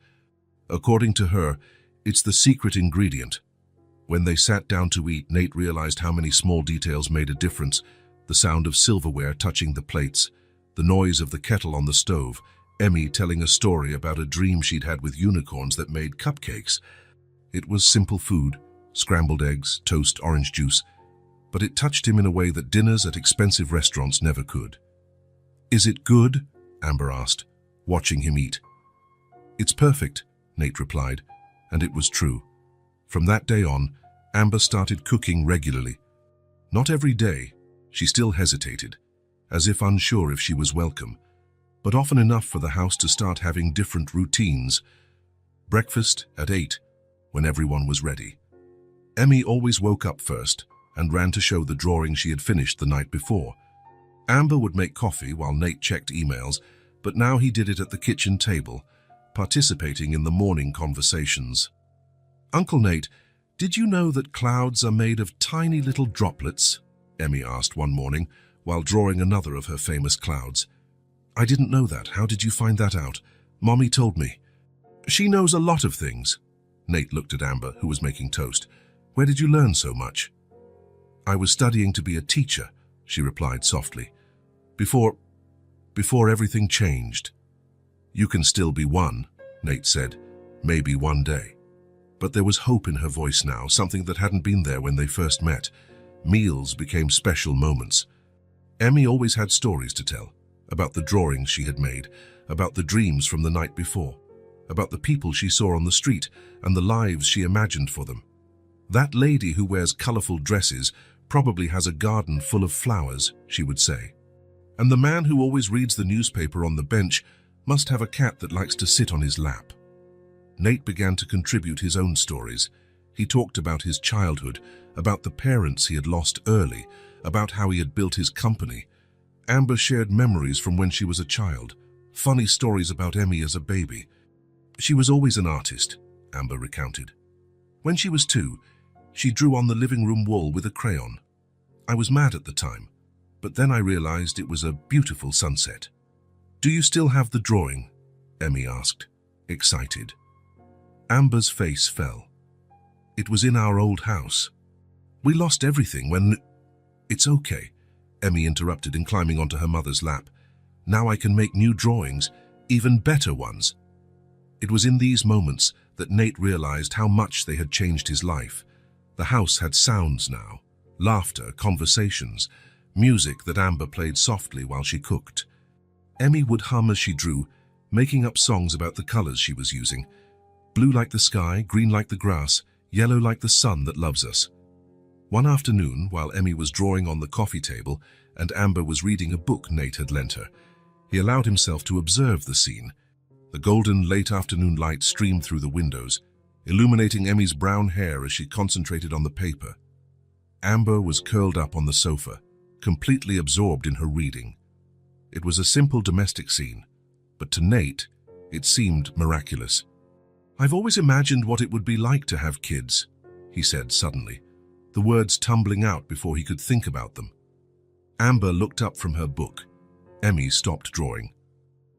According to her, it's the secret ingredient. When they sat down to eat, Nate realized how many small details made a difference. The sound of silverware touching the plates, the noise of the kettle on the stove, Emmy telling a story about a dream she'd had with unicorns that made cupcakes. It was simple food, scrambled eggs, toast, orange juice, but it touched him in a way that dinners at expensive restaurants never could. "Is it good?" Amber asked, watching him eat. "It's perfect," Nate replied, and it was true. From that day on, Amber started cooking regularly. Not every day, she still hesitated, as if unsure if she was welcome, but often enough for the house to start having different routines. Breakfast at 8, when everyone was ready. Emmy always woke up first and ran to show the drawing she had finished the night before. Amber would make coffee while Nate checked emails, but now he did it at the kitchen table, participating in the morning conversations. "Uncle Nate, did you know that clouds are made of tiny little droplets?" Emmy asked one morning while drawing another of her famous clouds. "I didn't know that. How did you find that out?" "Mommy told me." "She knows a lot of things." Nate looked at Amber, who was making toast. "Where did you learn so much?" "I was studying to be a teacher," she replied softly. Before everything changed." "You can still be one," Nate said. "Maybe one day." But there was hope in her voice now, something that hadn't been there when they first met. Meals became special moments. Emmy always had stories to tell, about the drawings she had made, about the dreams from the night before, about the people she saw on the street and the lives she imagined for them. "That lady who wears colorful dresses probably has a garden full of flowers," she would say. "And the man who always reads the newspaper on the bench must have a cat that likes to sit on his lap." Nate began to contribute his own stories. He talked about his childhood, about the parents he had lost early, about how he had built his company. Amber shared memories from when she was a child, funny stories about Emmy as a baby. "She was always an artist," Amber recounted. "When she was 2, she drew on the living room wall with a crayon. I was mad at the time, but then I realized it was a beautiful sunset." "Do you still have the drawing?" Emmy asked, excited. Amber's face fell. "It was in our old house. We lost everything when—" "It's okay," Emmy interrupted and climbing onto her mother's lap. "Now I can make new drawings, even better ones." It was in these moments that Nate realized how much they had changed his life. The house had sounds now, laughter, conversations, music that Amber played softly while she cooked. Emmy would hum as she drew, making up songs about the colors she was using. Blue like the sky, green like the grass, yellow like the sun that loves us. One afternoon, while Emmy was drawing on the coffee table and Amber was reading a book Nate had lent her, he allowed himself to observe the scene. The golden late afternoon light streamed through the windows, illuminating Emmy's brown hair as she concentrated on the paper. Amber was curled up on the sofa, completely absorbed in her reading. It was a simple domestic scene, but to Nate, it seemed miraculous. "I've always imagined what it would be like to have kids," he said suddenly, the words tumbling out before he could think about them. Amber looked up from her book. Emmy stopped drawing.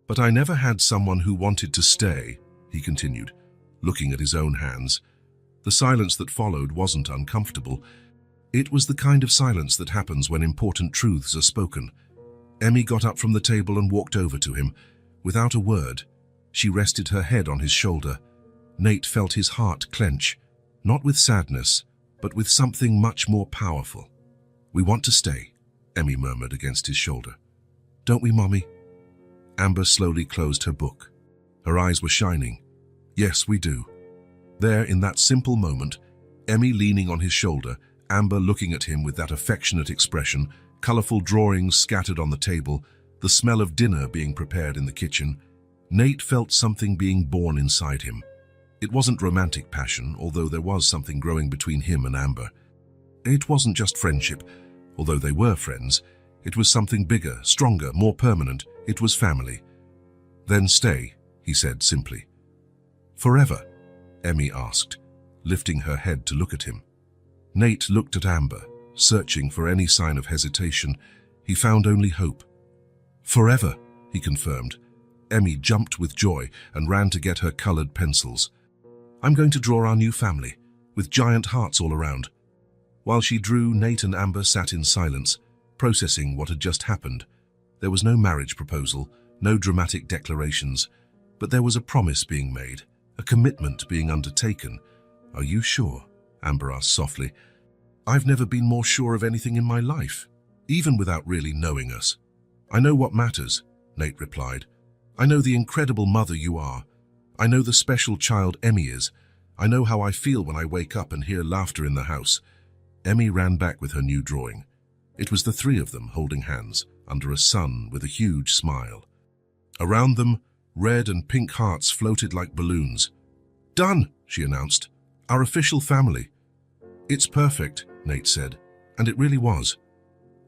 "But I never had someone who wanted to stay," he continued, looking at his own hands. The silence that followed wasn't uncomfortable. It was the kind of silence that happens when important truths are spoken. Emmy got up from the table and walked over to him. Without a word, she rested her head on his shoulder. Nate felt his heart clench, not with sadness, but with something much more powerful. "We want to stay," Emmy murmured against his shoulder. "Don't we, Mommy?" Amber slowly closed her book. Her eyes were shining. "Yes, we do." There, in that simple moment, Emmy leaning on his shoulder, Amber looking at him with that affectionate expression, colorful drawings scattered on the table, the smell of dinner being prepared in the kitchen, Nate felt something being born inside him. It wasn't romantic passion, although there was something growing between him and Amber. It wasn't just friendship, although they were friends. It was something bigger, stronger, more permanent. It was family. "Then stay," he said simply. "Forever?" Emmy asked, lifting her head to look at him. Nate looked at Amber, searching for any sign of hesitation. He found only hope. "Forever," he confirmed. Emmy jumped with joy and ran to get her colored pencils. "I'm going to draw our new family, with giant hearts all around." While she drew, Nate and Amber sat in silence, processing what had just happened. There was no marriage proposal, no dramatic declarations, but there was a promise being made, a commitment being undertaken. "Are you sure?" Amber asked softly. "I've never been more sure of anything in my life, even without really knowing us." "I know what matters," Nate replied. "I know the incredible mother you are. I know the special child Emmy is. I know how I feel when I wake up and hear laughter in the house." Emmy ran back with her new drawing. It was the three of them holding hands under a sun with a huge smile. Around them, red and pink hearts floated like balloons. "Done," she announced. "Our official family." "It's perfect," Nate said, and it really was.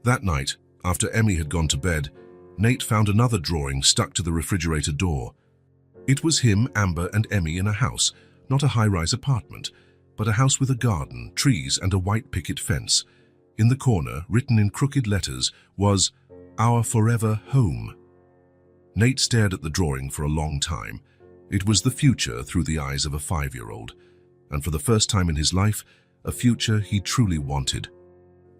That night, after Emmy had gone to bed, Nate found another drawing stuck to the refrigerator door. It was him, Amber, and Emmy in a house, not a high-rise apartment, but a house with a garden, trees, and a white picket fence. In the corner, written in crooked letters, was "Our Forever Home." Nate stared at the drawing for a long time. It was the future through the eyes of a 5-year-old, and for the first time in his life, a future he truly wanted.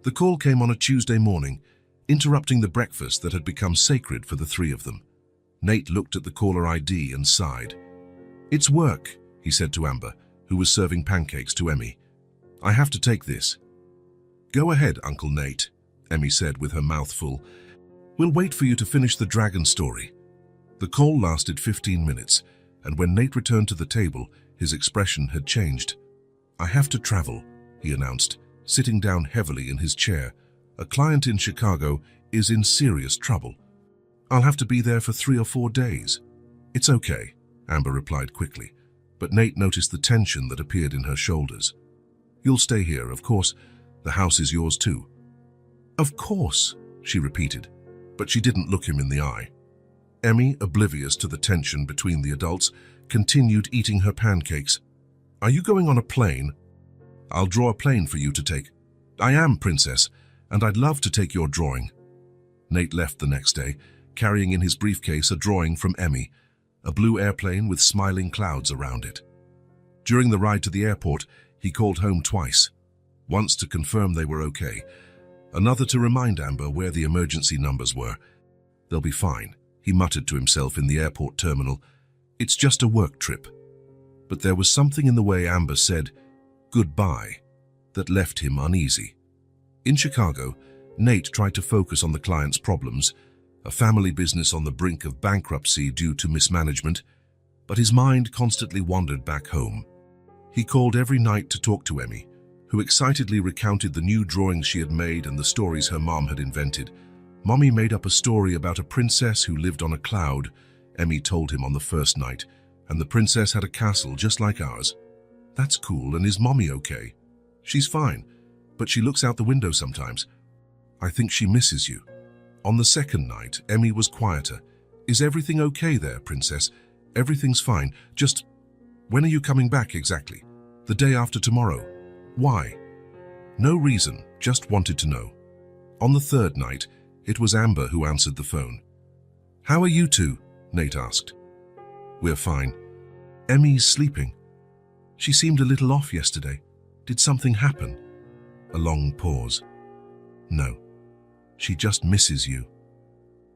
The call came on a Tuesday morning, interrupting the breakfast that had become sacred for the three of them. Nate looked at the caller ID and sighed. "It's work," he said to Amber, who was serving pancakes to Emmy. "I have to take this." "Go ahead, Uncle Nate," Emmy said with her mouth full. "We'll wait for you to finish the dragon story." The call lasted 15 minutes, and when Nate returned to the table, his expression had changed. "I have to travel," he announced, sitting down heavily in his chair. "A client in Chicago is in serious trouble. I'll have to be there for 3 or 4 days." "It's okay," Amber replied quickly, but Nate noticed the tension that appeared in her shoulders. "You'll stay here, of course. The house is yours too." "Of course," she repeated, but she didn't look him in the eye. Emmy, oblivious to the tension between the adults, continued eating her pancakes. "Are you going on a plane?" "I'll draw a plane for you to take." "I am, Princess, and I'd love to take your drawing." Nate left the next day, carrying in his briefcase a drawing from Emmy, a blue airplane with smiling clouds around it. During the ride to the airport, he called home twice, once to confirm they were okay, another to remind Amber where the emergency numbers were. "They'll be fine," he muttered to himself in the airport terminal. "It's just a work trip." But there was something in the way Amber said goodbye that left him uneasy. In Chicago, Nate tried to focus on the client's problems, a family business on the brink of bankruptcy due to mismanagement, but his mind constantly wandered back home. He called every night to talk to Emmy, who excitedly recounted the new drawings she had made and the stories her mom had invented. Mommy made up a story about a princess who lived on a cloud, Emmy told him on the first night, and the princess had a castle just like ours. That's cool, and is Mommy okay? She's fine, but she looks out the window sometimes. I think she misses you. On the second night, Emmy was quieter. Is everything okay there, princess? Everything's fine. Just, when are you coming back exactly? The day after tomorrow. Why? No reason, just wanted to know. On the third night, it was Amber who answered the phone. How are you two? Nate asked. We're fine. Emmy's sleeping. She seemed a little off yesterday. Did something happen? A long pause. No. She just misses you.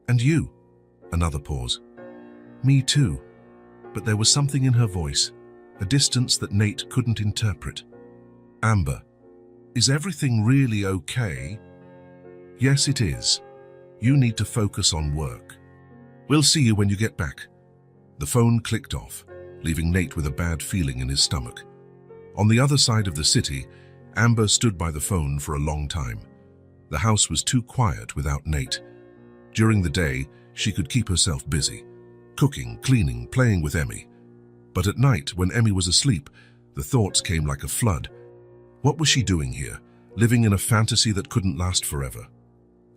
And you? Another pause. Me too. But there was something in her voice, a distance that Nate couldn't interpret. Amber, is everything really okay? Yes, it is. You need to focus on work. We'll see you when you get back. The phone clicked off, leaving Nate with a bad feeling in his stomach. On the other side of the city, Amber stood by the phone for a long time. The house was too quiet without Nate. During the day, she could keep herself busy, cooking, cleaning, playing with Emmy. But at night, when Emmy was asleep, the thoughts came like a flood. What was she doing here, living in a fantasy that couldn't last forever?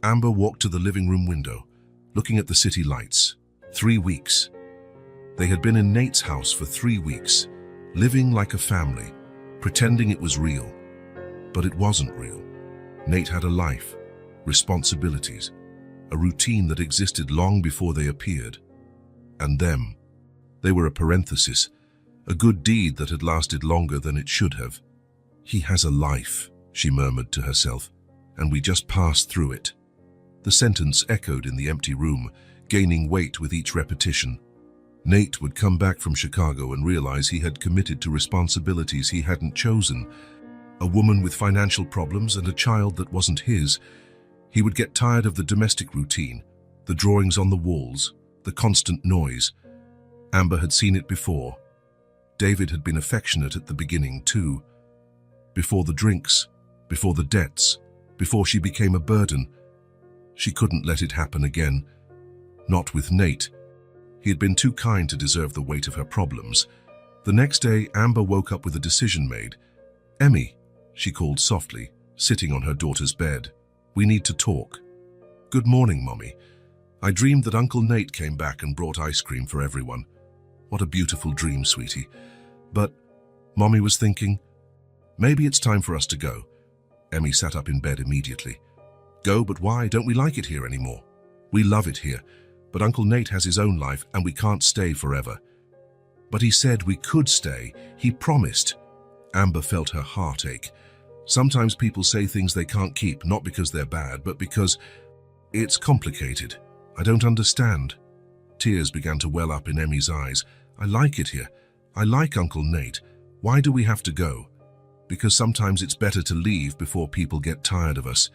Amber walked to the living room window, looking at the city lights. 3 weeks. They had been in Nate's house for 3 weeks, living like a family, pretending it was real. But it wasn't real. Nate had a life, responsibilities, a routine that existed long before they appeared. And them. They were a parenthesis, a good deed that had lasted longer than it should have. He has a life, she murmured to herself, and we just passed through it. The sentence echoed in the empty room, gaining weight with each repetition. Nate would come back from Chicago and realize he had committed to responsibilities he hadn't chosen. A woman with financial problems and a child that wasn't his. He would get tired of the domestic routine, the drawings on the walls, the constant noise. Amber had seen it before. David had been affectionate at the beginning too. Before the drinks, before the debts, before she became a burden. She couldn't let it happen again. Not with Nate. He had been too kind to deserve the weight of her problems. The next day, Amber woke up with a decision made. Emmy, she called softly, sitting on her daughter's bed. We need to talk. Good morning, Mommy. I dreamed that Uncle Nate came back and brought ice cream for everyone. What a beautiful dream, sweetie. But, Mommy was thinking, maybe it's time for us to go. Emmy sat up in bed immediately. Go, but why? Don't we like it here anymore? We love it here, but Uncle Nate has his own life and we can't stay forever. But he said we could stay. He promised. Amber felt her heart ache. Sometimes people say things they can't keep, not because they're bad, but because it's complicated. I don't understand. Tears began to well up in Emmy's eyes. I like it here. I like Uncle Nate. Why do we have to go? Because sometimes it's better to leave before people get tired of us.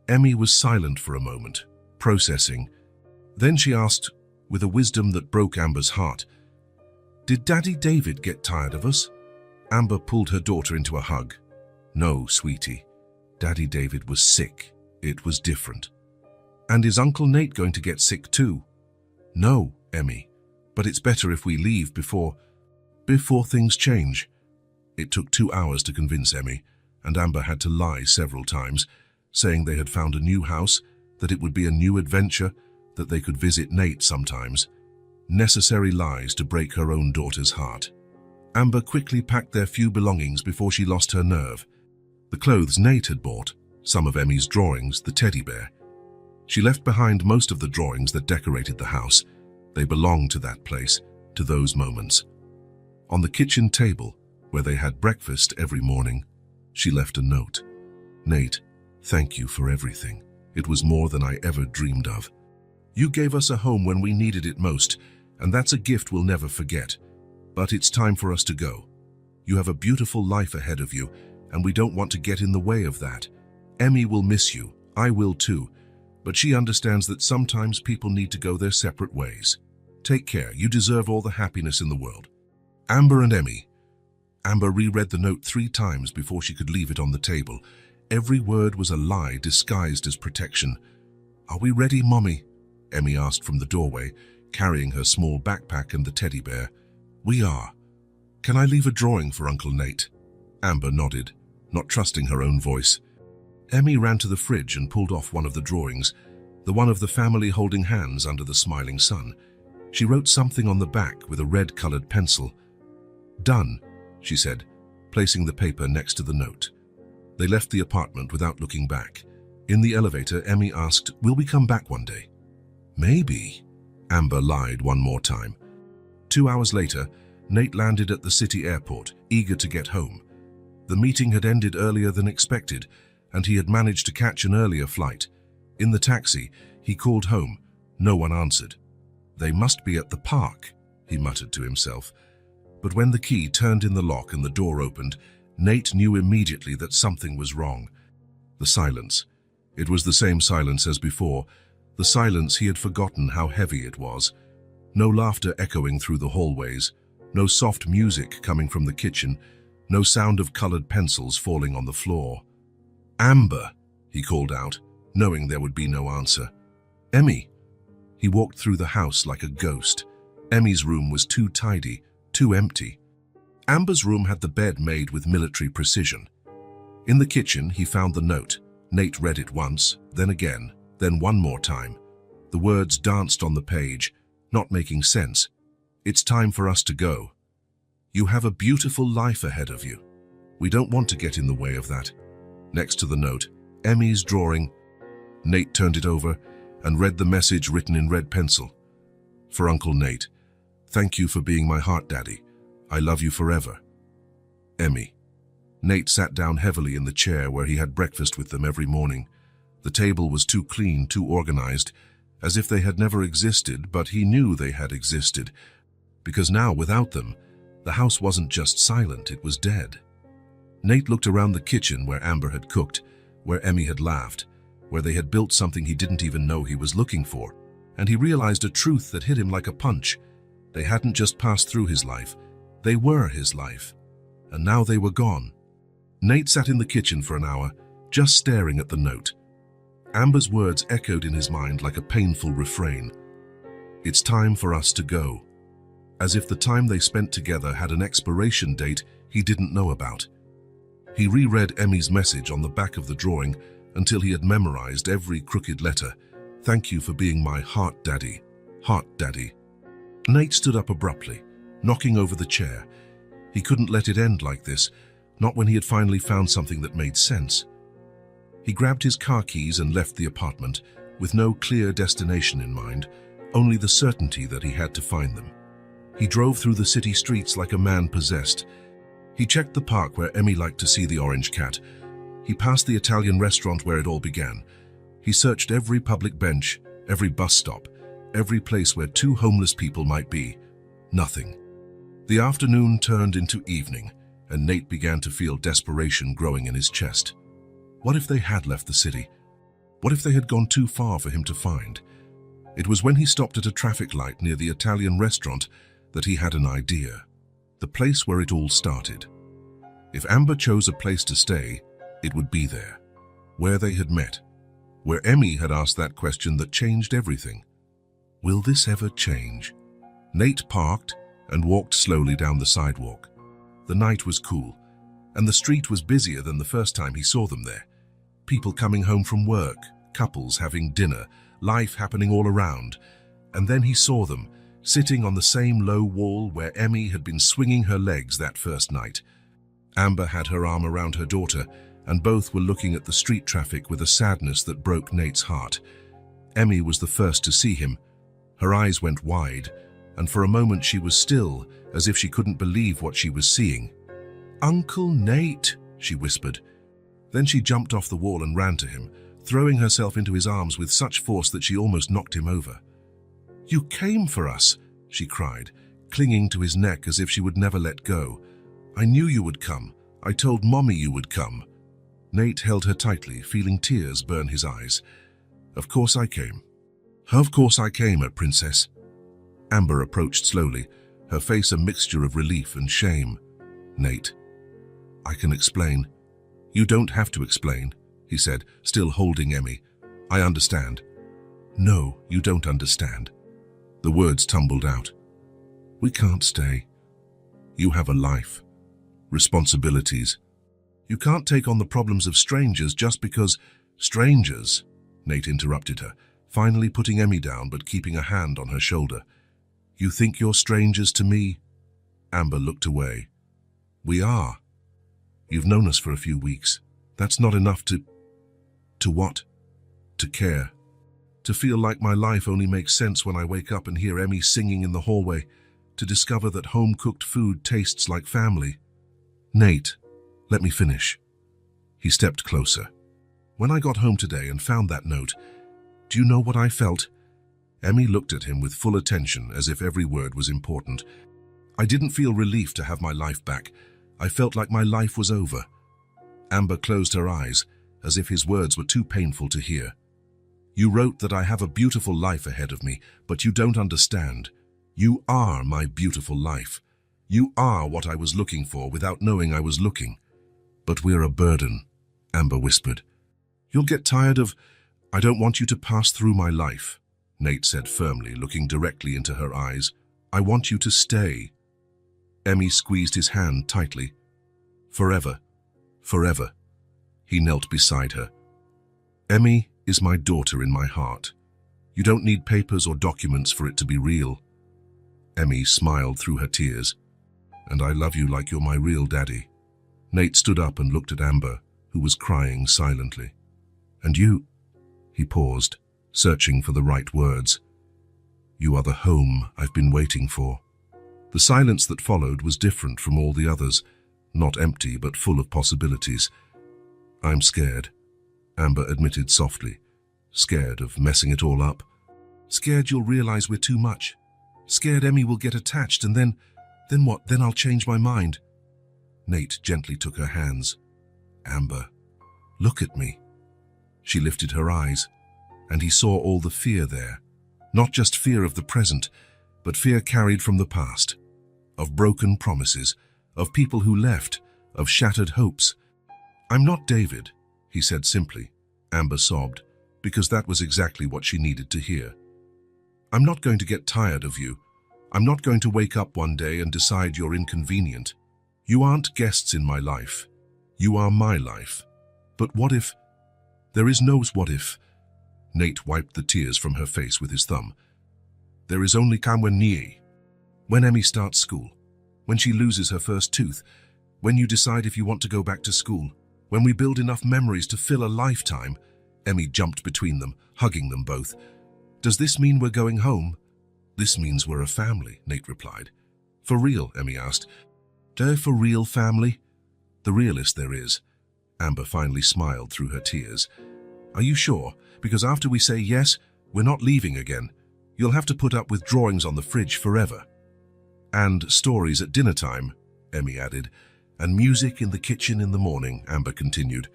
Emmy was silent for a moment, processing. Then she asked, with a wisdom that broke Amber's heart, Did Daddy David get tired of us? Amber pulled her daughter into a hug. No, sweetie. Daddy David was sick. It was different. And is Uncle Nate going to get sick too? No, Emmy. But it's better if we leave before things change. It took 2 hours to convince Emmy, and Amber had to lie several times, saying they had found a new house, that it would be a new adventure, that they could visit Nate sometimes. Necessary lies to break her own daughter's heart. Amber quickly packed their few belongings before she lost her nerve. The clothes Nate had bought, some of Emmy's drawings, the teddy bear. She left behind most of the drawings that decorated the house. They belonged to that place, to those moments. On the kitchen table, where they had breakfast every morning, she left a note. Nate, thank you for everything. It was more than I ever dreamed of. You gave us a home when we needed it most, and that's a gift we'll never forget. But it's time for us to go. You have a beautiful life ahead of you, and we don't want to get in the way of that. Emmy will miss you. I will too. But she understands that sometimes people need to go their separate ways. Take care. You deserve all the happiness in the world. Amber and Emmy. Amber reread the note 3 times before she could leave it on the table. Every word was a lie disguised as protection. "Are we ready, Mommy?" Emmy asked from the doorway, carrying her small backpack and the teddy bear. "We are. Can I leave a drawing for Uncle Nate?" Amber nodded, not trusting her own voice. Emmy ran to the fridge and pulled off one of the drawings, the one of the family holding hands under the smiling sun. She wrote something on the back with a red-colored pencil. "Done," she said, placing the paper next to the note. They left the apartment without looking back. In the elevator, Emmy asked, "Will we come back one day?" "Maybe," Amber lied one more time. 2 hours later, Nate landed at the city airport, eager to get home. The meeting had ended earlier than expected, and he had managed to catch an earlier flight. In the taxi, he called home. No one answered. "They must be at the park," he muttered to himself. But when the key turned in the lock and the door opened, Nate knew immediately that something was wrong. The silence. It was the same silence as before. The silence he had forgotten how heavy it was. No laughter echoing through the hallways. No soft music coming from the kitchen. No sound of colored pencils falling on the floor. "Amber," he called out, knowing there would be no answer. "Emmy." He walked through the house like a ghost. Emmy's room was too tidy, too empty. Amber's room had the bed made with military precision. In the kitchen, he found the note. Nate read it once, then again, then one more time. The words danced on the page, not making sense. "It's time for us to go. You have a beautiful life ahead of you. We don't want to get in the way of that." Next to the note, Emmy's drawing. Nate turned it over and read the message written in red pencil. "For Uncle Nate, thank you for being my heart daddy. I love you forever. Emmy." Nate sat down heavily in the chair where he had breakfast with them every morning. The table was too clean, too organized, as if they had never existed, but he knew they had existed, because now, without them, the house wasn't just silent, it was dead. Nate looked around the kitchen where Amber had cooked, where Emmy had laughed, where they had built something he didn't even know he was looking for, and he realized a truth that hit him like a punch. They hadn't just passed through his life, they were his life, and now they were gone. Nate sat in the kitchen for an hour, just staring at the note. Amber's words echoed in his mind like a painful refrain. "It's time for us to go." As if the time they spent together had an expiration date he didn't know about. He reread Emmy's message on the back of the drawing until he had memorized every crooked letter. "Thank you for being my heart daddy. Heart daddy." Nate stood up abruptly, knocking over the chair. He couldn't let it end like this, not when he had finally found something that made sense. He grabbed his car keys and left the apartment, with no clear destination in mind, only the certainty that he had to find them. He drove through the city streets like a man possessed. He checked the park where Emmy liked to see the orange cat. He passed the Italian restaurant where it all began. He searched every public bench, every bus stop, every place where 2 homeless people might be. Nothing. The afternoon turned into evening, and Nate began to feel desperation growing in his chest. What if they had left the city? What if they had gone too far for him to find? It was when he stopped at a traffic light near the Italian restaurant that he had an idea. The place where it all started. If Amber chose a place to stay, it would be there, where they had met, where Emmy had asked that question that changed everything. Will this ever change? Nate parked and walked slowly down the sidewalk. The night was cool, and the street was busier than the first time he saw them there. People coming home from work, couples having dinner, life happening all around. And then he saw them, sitting on the same low wall where Emmy had been swinging her legs that first night. Amber had her arm around her daughter, and both were looking at the street traffic with a sadness that broke Nate's heart. Emmy was the first to see him. Her eyes went wide, and for a moment she was still, as if she couldn't believe what she was seeing. "Uncle Nate," she whispered. Then she jumped off the wall and ran to him, throwing herself into his arms with such force that she almost knocked him over. "You came for us," she cried, clinging to his neck as if she would never let go. "I knew you would come. I told Mommy you would come." Nate held her tightly, feeling tears burn his eyes. "Of course I came. Of course I came, Princess." Amber approached slowly, her face a mixture of relief and shame. Nate. I can explain. You don't have to explain, he said, still holding Emmy. I understand. No, you don't understand. The words tumbled out. We can't stay. You have a life. Responsibilities. You can't take on the problems of strangers just because strangers, Nate interrupted her, finally putting Emmy down but keeping a hand on her shoulder. You think you're strangers to me? Amber looked away. We are. You've known us for a few weeks. That's not enough to what? To care. To feel like my life only makes sense when I wake up and hear Emmy singing in the hallway. To discover that home-cooked food tastes like family. Nate, let me finish. He stepped closer. When I got home today and found that note, do you know what I felt? Emmy looked at him with full attention as if every word was important. I didn't feel relief to have my life back. I felt like my life was over. Amber closed her eyes, as if his words were too painful to hear. You wrote that I have a beautiful life ahead of me, but you don't understand. You are my beautiful life. You are what I was looking for without knowing I was looking. But we're a burden, Amber whispered. You'll get tired of... I don't want you to pass through my life, Nate said firmly, looking directly into her eyes. I want you to stay. Emmy squeezed his hand tightly. Forever. Forever. He knelt beside her. Emmy is my daughter in my heart. You don't need papers or documents for it to be real. Emmy smiled through her tears. And I love you like you're my real daddy. Nate stood up and looked at Amber, who was crying silently. And you... He paused, searching for the right words. You are the home I've been waiting for. The silence that followed was different from all the others, not empty but full of possibilities. I'm scared, Amber admitted softly. Scared of messing it all up. Scared you'll realize we're too much. Scared Emmy will get attached and then what? Then I'll change my mind. Nate gently took her hands. Amber, look at me. She lifted her eyes, and he saw all the fear there. Not just fear of the present, but fear carried from the past. Of broken promises, of people who left, of shattered hopes. I'm not David, he said simply. Amber sobbed, because that was exactly what she needed to hear. I'm not going to get tired of you. I'm not going to wake up one day and decide you're inconvenient. You aren't guests in my life. You are my life. But what if... There is no what if. Nate wiped the tears from her face with his thumb. There is only kamwenye. When Emmy starts school. When she loses her first tooth. When you decide if you want to go back to school. When we build enough memories to fill a lifetime. Emmy jumped between them, hugging them both. Does this mean we're going home? This means we're a family, Nate replied. For real, Emmy asked. For real family? The realest there is. Amber finally smiled through her tears. Are you sure? Because after we say yes, we're not leaving again. You'll have to put up with drawings on the fridge forever. And stories at dinner time, Emmy added. And music in the kitchen in the morning, Amber continued.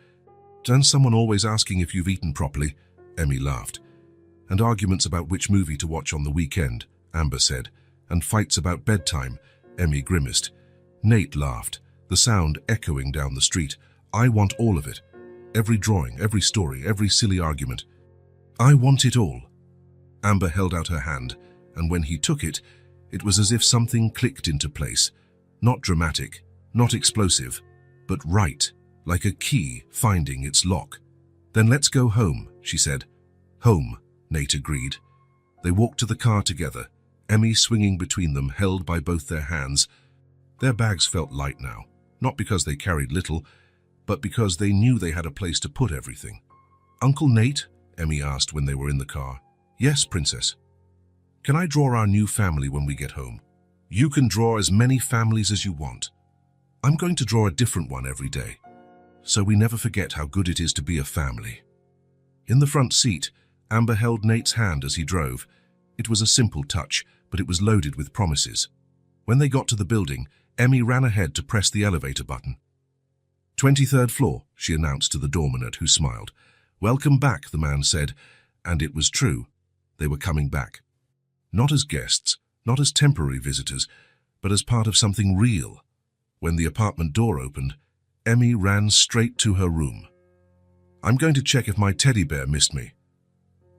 And someone always asking if you've eaten properly, Emmy laughed. And arguments about which movie to watch on the weekend, Amber said. And fights about bedtime, Emmy grimaced. Nate laughed, the sound echoing down the street. I want all of it. Every drawing, every story, every silly argument. I want it all. Amber held out her hand, and when he took it, it was as if something clicked into place. Not dramatic, not explosive, but right, like a key finding its lock. Then let's go home, she said. Home, Nate agreed. They walked to the car together, Emmy swinging between them, held by both their hands. Their bags felt light now, not because they carried little, but because they knew they had a place to put everything. Uncle Nate? Emmy asked when they were in the car. Yes, Princess. Can I draw our new family when we get home? You can draw as many families as you want. I'm going to draw a different one every day, so we never forget how good it is to be a family. In the front seat, Amber held Nate's hand as he drove. It was a simple touch, but it was loaded with promises. When they got to the building, Emmy ran ahead to press the elevator button. 23rd floor, she announced to the doorman, who smiled. Welcome back, the man said, and it was true. They were coming back. Not as guests, not as temporary visitors, but as part of something real. When the apartment door opened, Emmy ran straight to her room. "I'm going to check if my teddy bear missed me."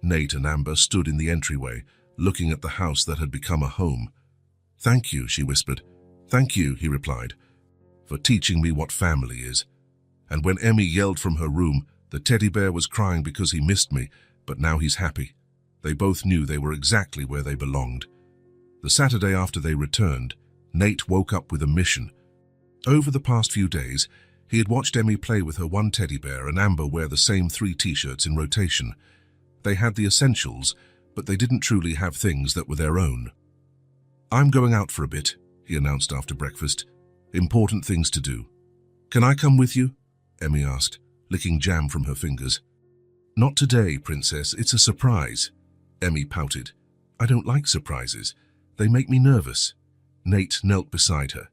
Nate and Amber stood in the entryway, looking at the house that had become a home. "Thank you," she whispered. "Thank you," he replied, "for teaching me what family is." And when Emmy yelled from her room, the teddy bear was crying because he missed me, but now he's happy. They both knew they were exactly where they belonged. The Saturday after they returned, Nate woke up with a mission. Over the past few days, he had watched Emmy play with her one teddy bear and Amber wear the same 3 t-shirts in rotation. They had the essentials, but they didn't truly have things that were their own. "I'm going out for a bit," he announced after breakfast. "Important things to do." "Can I come with you?" Emmy asked, licking jam from her fingers. "Not today, Princess. It's a surprise." Emmy pouted. "I don't like surprises. They make me nervous." Nate knelt beside her.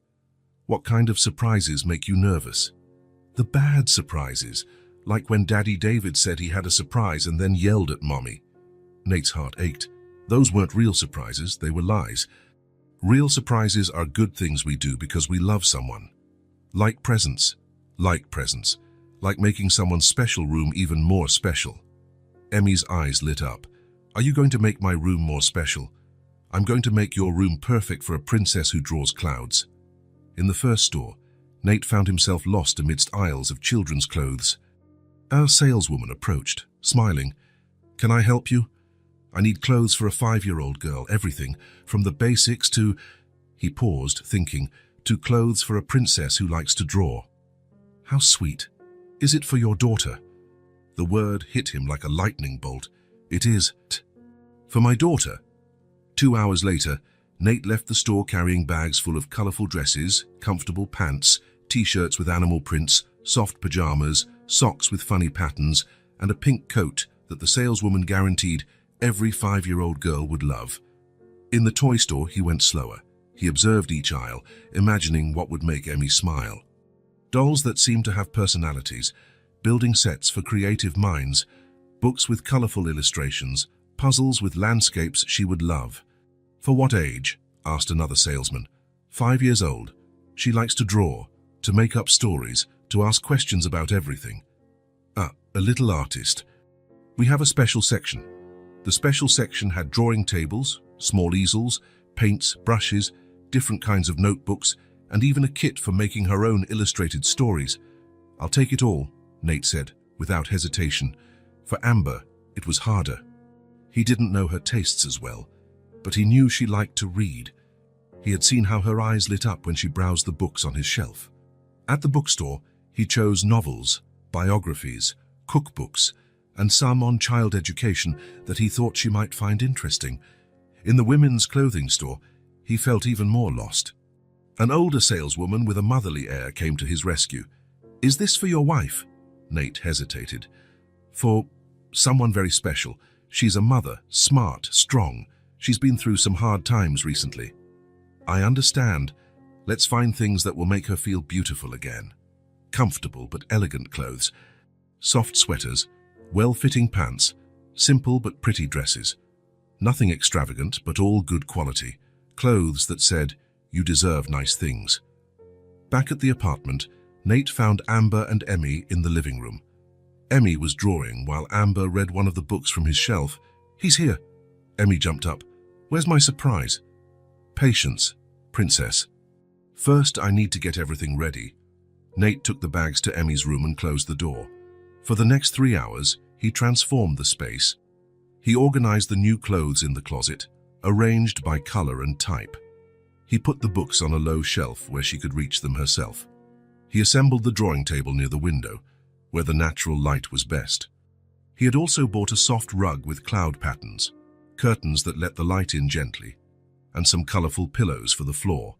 "What kind of surprises make you nervous?" "The bad surprises, like when Daddy David said he had a surprise and then yelled at Mommy." Nate's heart ached. Those weren't real surprises, they were lies. Real surprises are good things we do because we love someone. Like presents. Like making someone's special room even more special. Emmy's eyes lit up. "Are you going to make my room more special?" "I'm going to make your room perfect for a princess who draws clouds." In the first store, Nate found himself lost amidst aisles of children's clothes. Our saleswoman approached, smiling. "Can I help you? I need clothes for a 5-year-old girl, everything, from the basics to," he paused, thinking, "to clothes for a princess who likes to draw." "How sweet. Is it for your daughter?" The word hit him like a lightning bolt. "It is. For my daughter." 2 hours later, Nate left the store carrying bags full of colorful dresses, comfortable pants, t-shirts with animal prints, soft pajamas, socks with funny patterns, and a pink coat that the saleswoman guaranteed every 5-year-old girl would love. In the toy store, he went slower. He observed each aisle, imagining what would make Emmy smile. Dolls that seemed to have personalities, building sets for creative minds, books with colorful illustrations, puzzles with landscapes she would love. "For what age?" asked another salesman. 5 years old. She likes to draw, to make up stories, to ask questions about everything." A little artist." "We have a special section." The special section had drawing tables, small easels, paints, brushes, different kinds of notebooks, and even a kit for making her own illustrated stories. "I'll take it all," Nate said, without hesitation. For Amber, it was harder. He didn't know her tastes as well, but he knew she liked to read. He had seen how her eyes lit up when she browsed the books on his shelf. At the bookstore, he chose novels, biographies, cookbooks, and some on child education that he thought she might find interesting. In the women's clothing store, he felt even more lost. An older saleswoman with a motherly air came to his rescue. "Is this for your wife?" Nate hesitated. "For someone very special. She's a mother, smart, strong. She's been through some hard times recently." "I understand. Let's find things that will make her feel beautiful again." Comfortable but elegant clothes. Soft sweaters, well-fitting pants, simple but pretty dresses. Nothing extravagant, but all good quality. Clothes that said, "You deserve nice things." Back at the apartment, Nate found Amber and Emmy in the living room. Emmy was drawing while Amber read one of the books from his shelf. "He's here." Emmy jumped up. "Where's my surprise?" "Patience, Princess. First, I need to get everything ready." Nate took the bags to Emmy's room and closed the door. For the next 3 hours, he transformed the space. He organized the new clothes in the closet, arranged by color and type. He put the books on a low shelf where she could reach them herself. He assembled the drawing table near the window, where the natural light was best. He had also bought a soft rug with cloud patterns, curtains that let the light in gently, and some colorful pillows for the floor.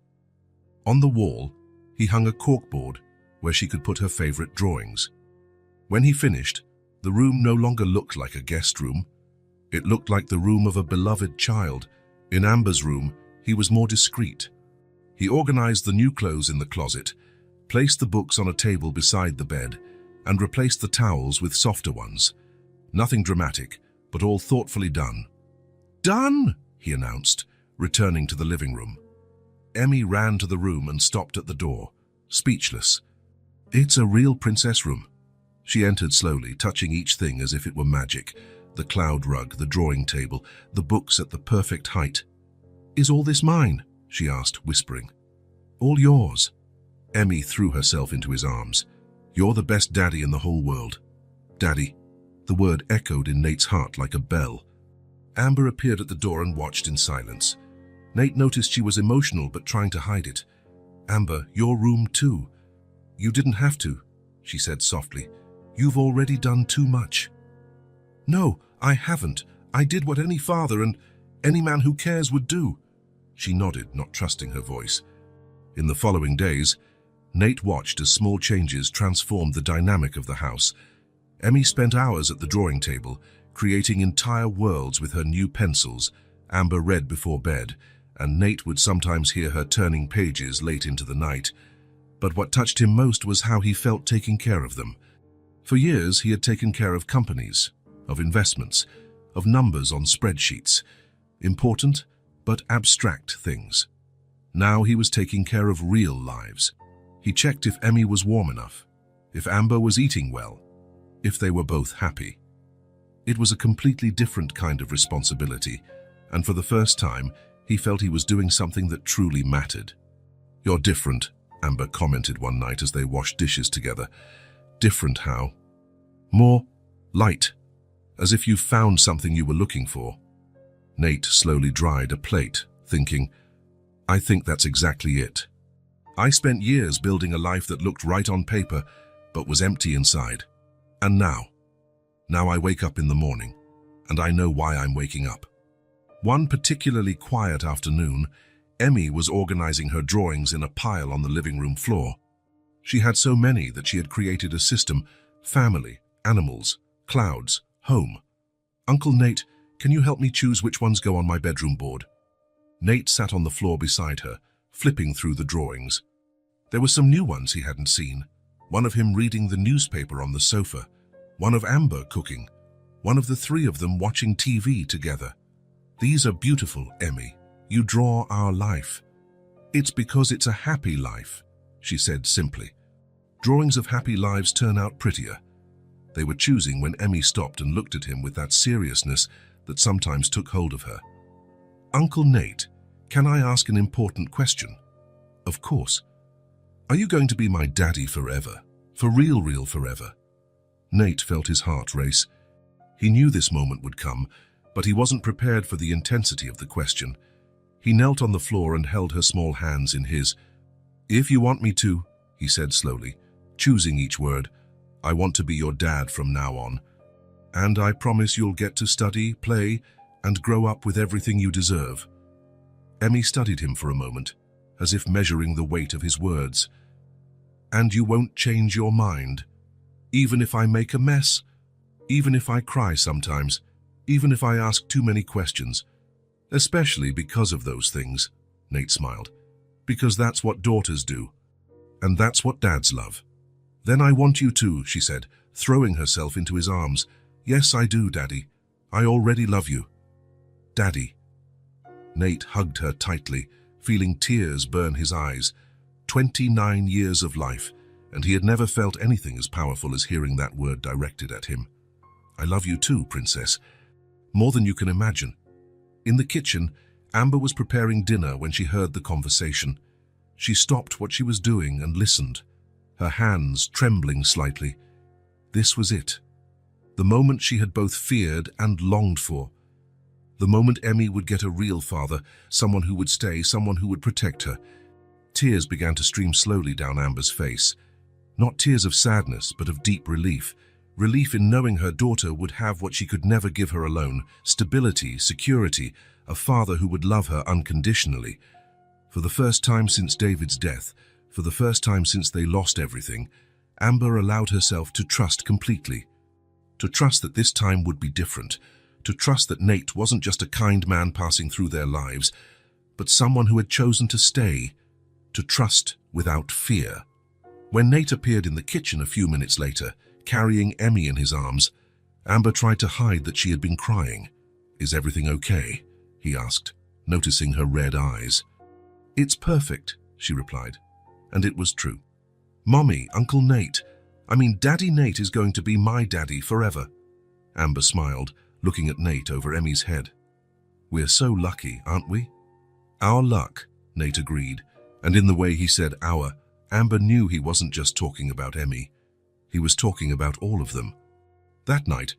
On the wall, he hung a corkboard where she could put her favorite drawings. When he finished, the room no longer looked like a guest room. It looked like the room of a beloved child. In Amber's room, he was more discreet. He organized the new clothes in the closet, placed the books on a table beside the bed, and replaced the towels with softer ones. Nothing dramatic, but all thoughtfully done. "Done!" he announced, returning to the living room. Emmy ran to the room and stopped at the door. speechless. "It's a real princess room." She entered slowly, touching each thing as if it were magic. The cloud rug, the drawing table, the books at the perfect height. "Is all this mine?" she asked, whispering. "All yours." Emmy threw herself into his arms. "You're the best daddy in the whole world." "Daddy." The word echoed in Nate's heart like a bell. Amber appeared at the door and watched in silence. Nate noticed she was emotional but trying to hide it. "Amber, your room too." "You didn't have to," she said softly. "You've already done too much." "No, I haven't. I did what any father and any man who cares would do." She nodded, not trusting her voice. In the following days, Nate watched as small changes transformed the dynamic of the house. Emmy spent hours at the drawing table, creating entire worlds with her new pencils. Amber read before bed, and Nate would sometimes hear her turning pages late into the night. But what touched him most was how he felt taking care of them. For years, he had taken care of companies, of investments, of numbers on spreadsheets, important but abstract things. Now he was taking care of real lives. He checked if Emmy was warm enough, if Amber was eating well, if they were both happy. It was a completely different kind of responsibility, and for the first time, he felt he was doing something that truly mattered. "You're different," Amber commented one night as they washed dishes together. "Different how?" "More light, as if you found something you were looking for." Nate slowly dried a plate, thinking, "I think that's exactly it. I spent years building a life that looked right on paper, but was empty inside. And now I wake up in the morning, and I know why I'm waking up." One particularly quiet afternoon, Emmy was organizing her drawings in a pile on the living room floor. She had so many that she had created a system: family, animals, clouds, home. "Uncle Nate, can you help me choose which ones go on my bedroom board?" Nate sat on the floor beside her, flipping through the drawings. There were some new ones he hadn't seen. One of him reading the newspaper on the sofa, one of Amber cooking, one of the three of them watching TV together. "These are beautiful, Emmy. You draw our life." "It's because it's a happy life," she said simply. Drawings of happy lives turn out prettier. They were choosing when Emmy stopped and looked at him with that seriousness that sometimes took hold of her. "Uncle Nate, can I ask an important question?" "Of course." "Are you going to be my daddy forever? For real forever?" Nate felt his heart race. He knew this moment would come, but he wasn't prepared for the intensity of the question. He knelt on the floor and held her small hands in his. "If you want me to," he said slowly, choosing each word, "I want to be your dad from now on. And I promise you'll get to study, play, and grow up with everything you deserve." Emmy studied him for a moment, as if measuring the weight of his words. "And you won't change your mind? Even if I make a mess? Even if I cry sometimes? Even if I ask too many questions? Especially because of those things," Nate smiled. "Because that's what daughters do. And that's what dads love." "Then I want you to," she said, throwing herself into his arms. "Yes, I do, Daddy. I already love you." "Daddy." Nate hugged her tightly, feeling tears burn his eyes. 29 years of life, and he had never felt anything as powerful as hearing that word directed at him. "I love you too, Princess. More than you can imagine." In the kitchen, Amber was preparing dinner when she heard the conversation. She stopped what she was doing and listened, her hands trembling slightly. This was it. The moment she had both feared and longed for. The moment Emmy would get a real father, someone who would stay, someone who would protect her. Tears began to stream slowly down Amber's face. Not tears of sadness, but of deep relief. Relief in knowing her daughter would have what she could never give her alone: stability, security, a father who would love her unconditionally. For the first time since David's death, for the first time since they lost everything, Amber allowed herself to trust completely. To trust that this time would be different. To trust that Nate wasn't just a kind man passing through their lives, but someone who had chosen to stay. To trust without fear. When Nate appeared in the kitchen a few minutes later, carrying Emmy in his arms, Amber tried to hide that she had been crying. "Is everything okay?" he asked, noticing her red eyes. "It's perfect," she replied. And it was true. Mommy, Uncle Nate. Daddy Nate is going to be my daddy forever. Amber smiled, looking at Nate over Emmy's head. We're so lucky, aren't we? Our luck, Nate agreed, and in the way he said our, Amber knew he wasn't just talking about Emmy. He was talking about all of them. That night,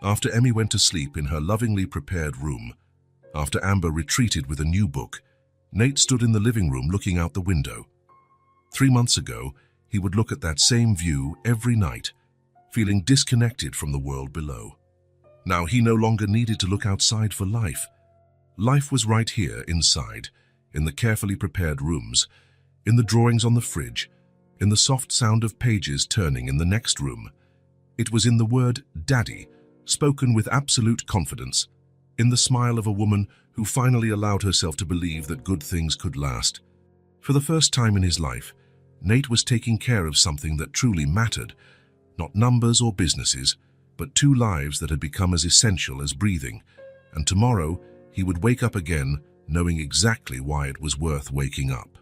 after Emmy went to sleep in her lovingly prepared room, after Amber retreated with a new book, Nate stood in the living room looking out the window. 3 months ago, he would look at that same view every night, feeling disconnected from the world below. Now he no longer needed to look outside for life. Life was right here inside, in the carefully prepared rooms, in the drawings on the fridge, in the soft sound of pages turning in the next room. It was in the word Daddy, spoken with absolute confidence, in the smile of a woman who finally allowed herself to believe that good things could last. For the first time in his life, Nate was taking care of something that truly mattered, not numbers or businesses, but 2 lives that had become as essential as breathing, and tomorrow he would wake up again knowing exactly why it was worth waking up.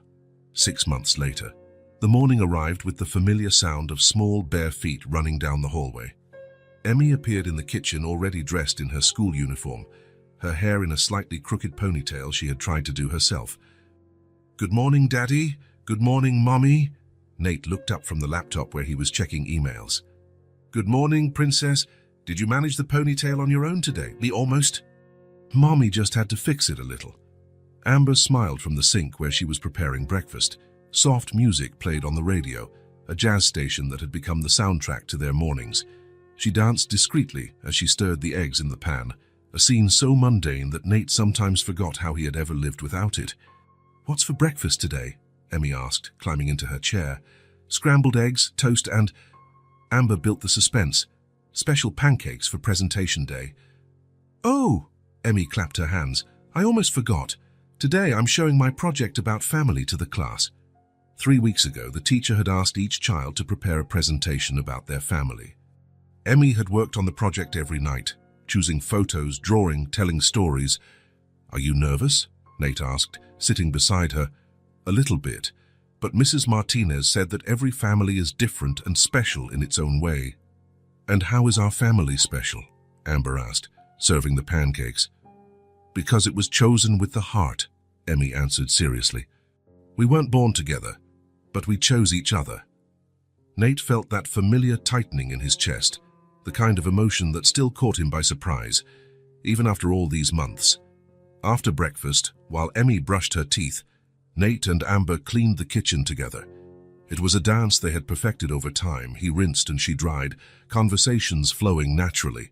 6 months later, the morning arrived with the familiar sound of small bare feet running down the hallway. Emmy appeared in the kitchen already dressed in her school uniform, her hair in a slightly crooked ponytail she had tried to do herself. Good morning, Daddy. Good morning, Mommy. Nate looked up from the laptop where he was checking emails. Good morning, Princess. Did you manage the ponytail on your own today? Almost. Mommy just had to fix it a little. Amber smiled from the sink where she was preparing breakfast. Soft music played on the radio, a jazz station that had become the soundtrack to their mornings. She danced discreetly as she stirred the eggs in the pan, a scene so mundane that Nate sometimes forgot how he had ever lived without it. What's for breakfast today? Emmy asked, climbing into her chair. Scrambled eggs, toast and... Amber built the suspense. Special pancakes for presentation day. Oh! Emmy clapped her hands. I almost forgot. Today I'm showing my project about family to the class. 3 weeks ago, the teacher had asked each child to prepare a presentation about their family. Emmy had worked on the project every night, choosing photos, drawing, telling stories. Are you nervous? Nate asked, sitting beside her. A little bit, but Mrs. Martinez said that every family is different and special in its own way. And how is our family special? Amber asked, serving the pancakes. Because it was chosen with the heart, Emmy answered seriously. We weren't born together, but we chose each other. Nate felt that familiar tightening in his chest, the kind of emotion that still caught him by surprise, even after all these months. After breakfast, while Emmy brushed her teeth, Nate and Amber cleaned the kitchen together. It was a dance they had perfected over time. He rinsed and she dried, conversations flowing naturally.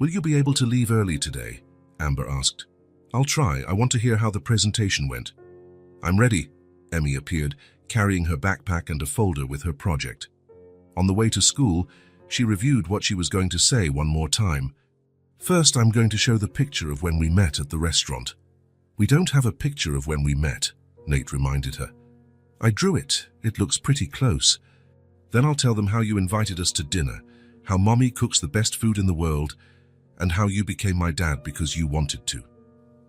Will you be able to leave early today? Amber asked. I'll try. I want to hear how the presentation went. I'm ready. Emmy appeared, carrying her backpack and a folder with her project. On the way to school, she reviewed what she was going to say one more time. First, I'm going to show the picture of when we met at the restaurant. We don't have a picture of when we met, Nate reminded her. I drew it. It looks pretty close. Then I'll tell them how you invited us to dinner, how Mommy cooks the best food in the world, and how you became my dad because you wanted to.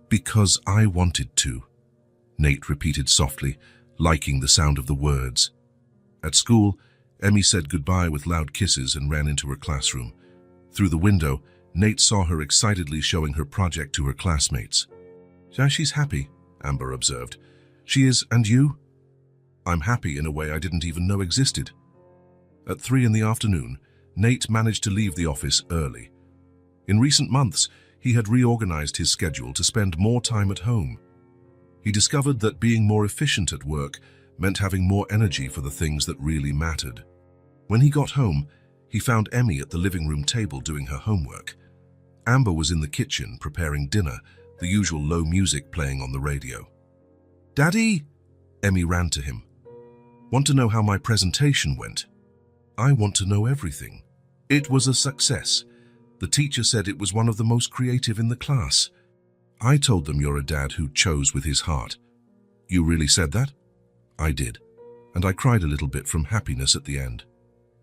Because I wanted to, Nate repeated softly, liking the sound of the words. At school, Emmy said goodbye with loud kisses and ran into her classroom. Through the window, Nate saw her excitedly showing her project to her classmates. Yeah, she's happy, Amber observed. She is, and you? I'm happy in a way I didn't even know existed. At 3 in the afternoon, Nate managed to leave the office early. In recent months, he had reorganized his schedule to spend more time at home. He discovered that being more efficient at work meant having more energy for the things that really mattered. When he got home, he found Emmy at the living room table doing her homework. Amber was in the kitchen preparing dinner, the usual low music playing on the radio. Daddy! Emmy ran to him. Want to know how my presentation went? I want to know everything. It was a success. The teacher said it was one of the most creative in the class. I told them you're a dad who chose with his heart. You really said that? I did, and I cried a little bit from happiness at the end.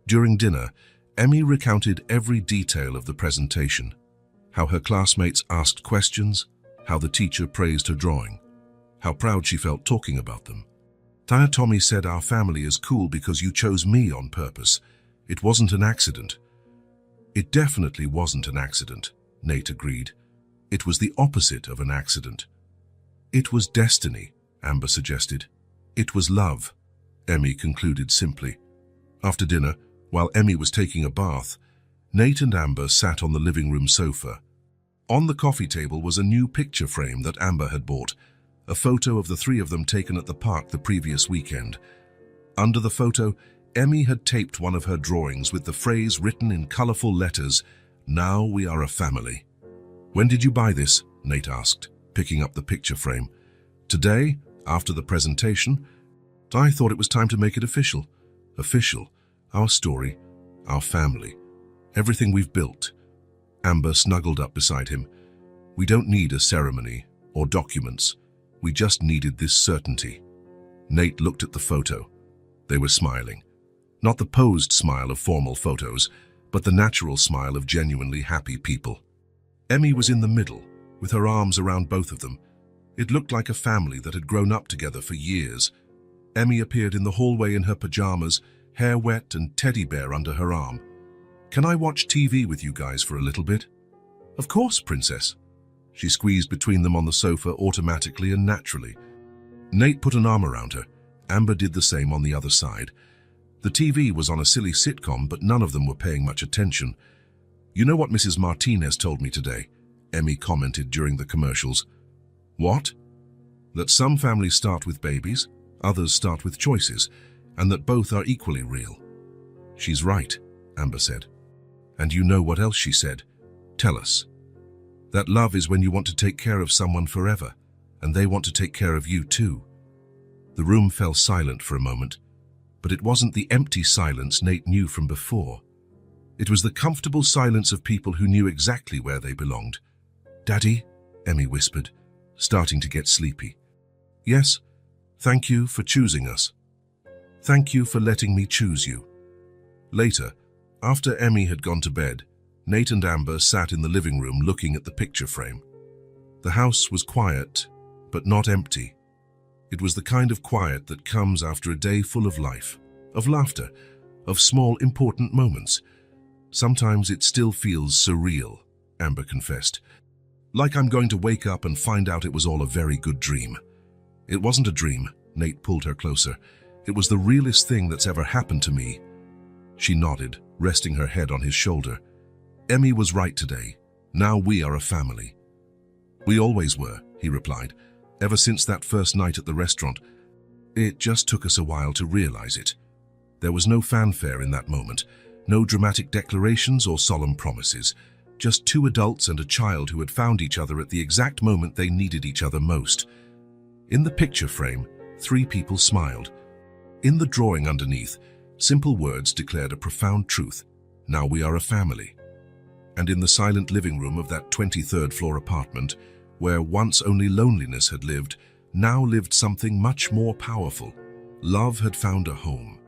During dinner, Emmy recounted every detail of the presentation, how her classmates asked questions, how the teacher praised her drawing, how proud she felt talking about them. Tommy said our family is cool because you chose me on purpose. It wasn't an accident. It definitely wasn't an accident, Nate agreed. It was the opposite of an accident. It was destiny, Amber suggested. It was love, Emmy concluded simply. After dinner, while Emmy was taking a bath, Nate and Amber sat on the living room sofa. On the coffee table was a new picture frame that Amber had bought, a photo of the three of them taken at the park the previous weekend. Under the photo, Emmy had taped one of her drawings with the phrase written in colorful letters, "Now we are a family." "When did you buy this?" Nate asked, picking up the picture frame. "Today, after the presentation. I thought it was time to make it official. Official. Our story. Our family. Everything we've built." Amber snuggled up beside him. "We don't need a ceremony or documents. We just needed this certainty." Nate looked at the photo. They were smiling. Not the posed smile of formal photos, but the natural smile of genuinely happy people. Emmy was in the middle, with her arms around both of them. It looked like a family that had grown up together for years. Emmy appeared in the hallway in her pajamas, hair wet and teddy bear under her arm. "Can I watch TV with you guys for a little bit?" "Of course, princess." She squeezed between them on the sofa automatically and naturally. Nate put an arm around her. Amber did the same on the other side. The TV was on a silly sitcom, but none of them were paying much attention. "You know what Mrs. Martinez told me today?" Emmy commented during the commercials. "What?" "That some families start with babies, others start with choices, and that both are equally real." "She's right," Amber said. "And you know what else she said? Tell us." "That love is when you want to take care of someone forever, and they want to take care of you too." The room fell silent for a moment, but it wasn't the empty silence Nate knew from before. It was the comfortable silence of people who knew exactly where they belonged. "Daddy," Emmy whispered, starting to get sleepy. "Yes, thank you for choosing us. Thank you for letting me choose you." Later, after Emmy had gone to bed, Nate and Amber sat in the living room looking at the picture frame. The house was quiet, but not empty. It was the kind of quiet that comes after a day full of life, of laughter, of small, important moments. "Sometimes it still feels surreal," Amber confessed. "Like I'm going to wake up and find out it was all a very good dream." "It wasn't a dream," Nate pulled her closer. "It was the realest thing that's ever happened to me." She nodded, resting her head on his shoulder. "Emmy was right today. Now we are a family." "We always were," he replied, "ever since that first night at the restaurant. It just took us a while to realize it." There was no fanfare in that moment, no dramatic declarations or solemn promises, just two adults and a child who had found each other at the exact moment they needed each other most. In the picture frame, three people smiled. In the drawing underneath, simple words declared a profound truth: "Now we are a family." And in the silent living room of that 23rd floor apartment, where once only loneliness had lived, now lived something much more powerful. Love had found a home,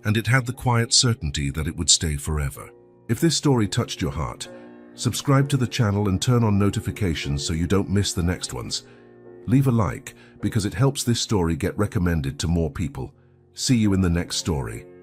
and it had the quiet certainty that it would stay forever. If this story touched your heart, subscribe to the channel and turn on notifications so you don't miss the next ones. Leave a like, because it helps this story get recommended to more people. See you in the next story.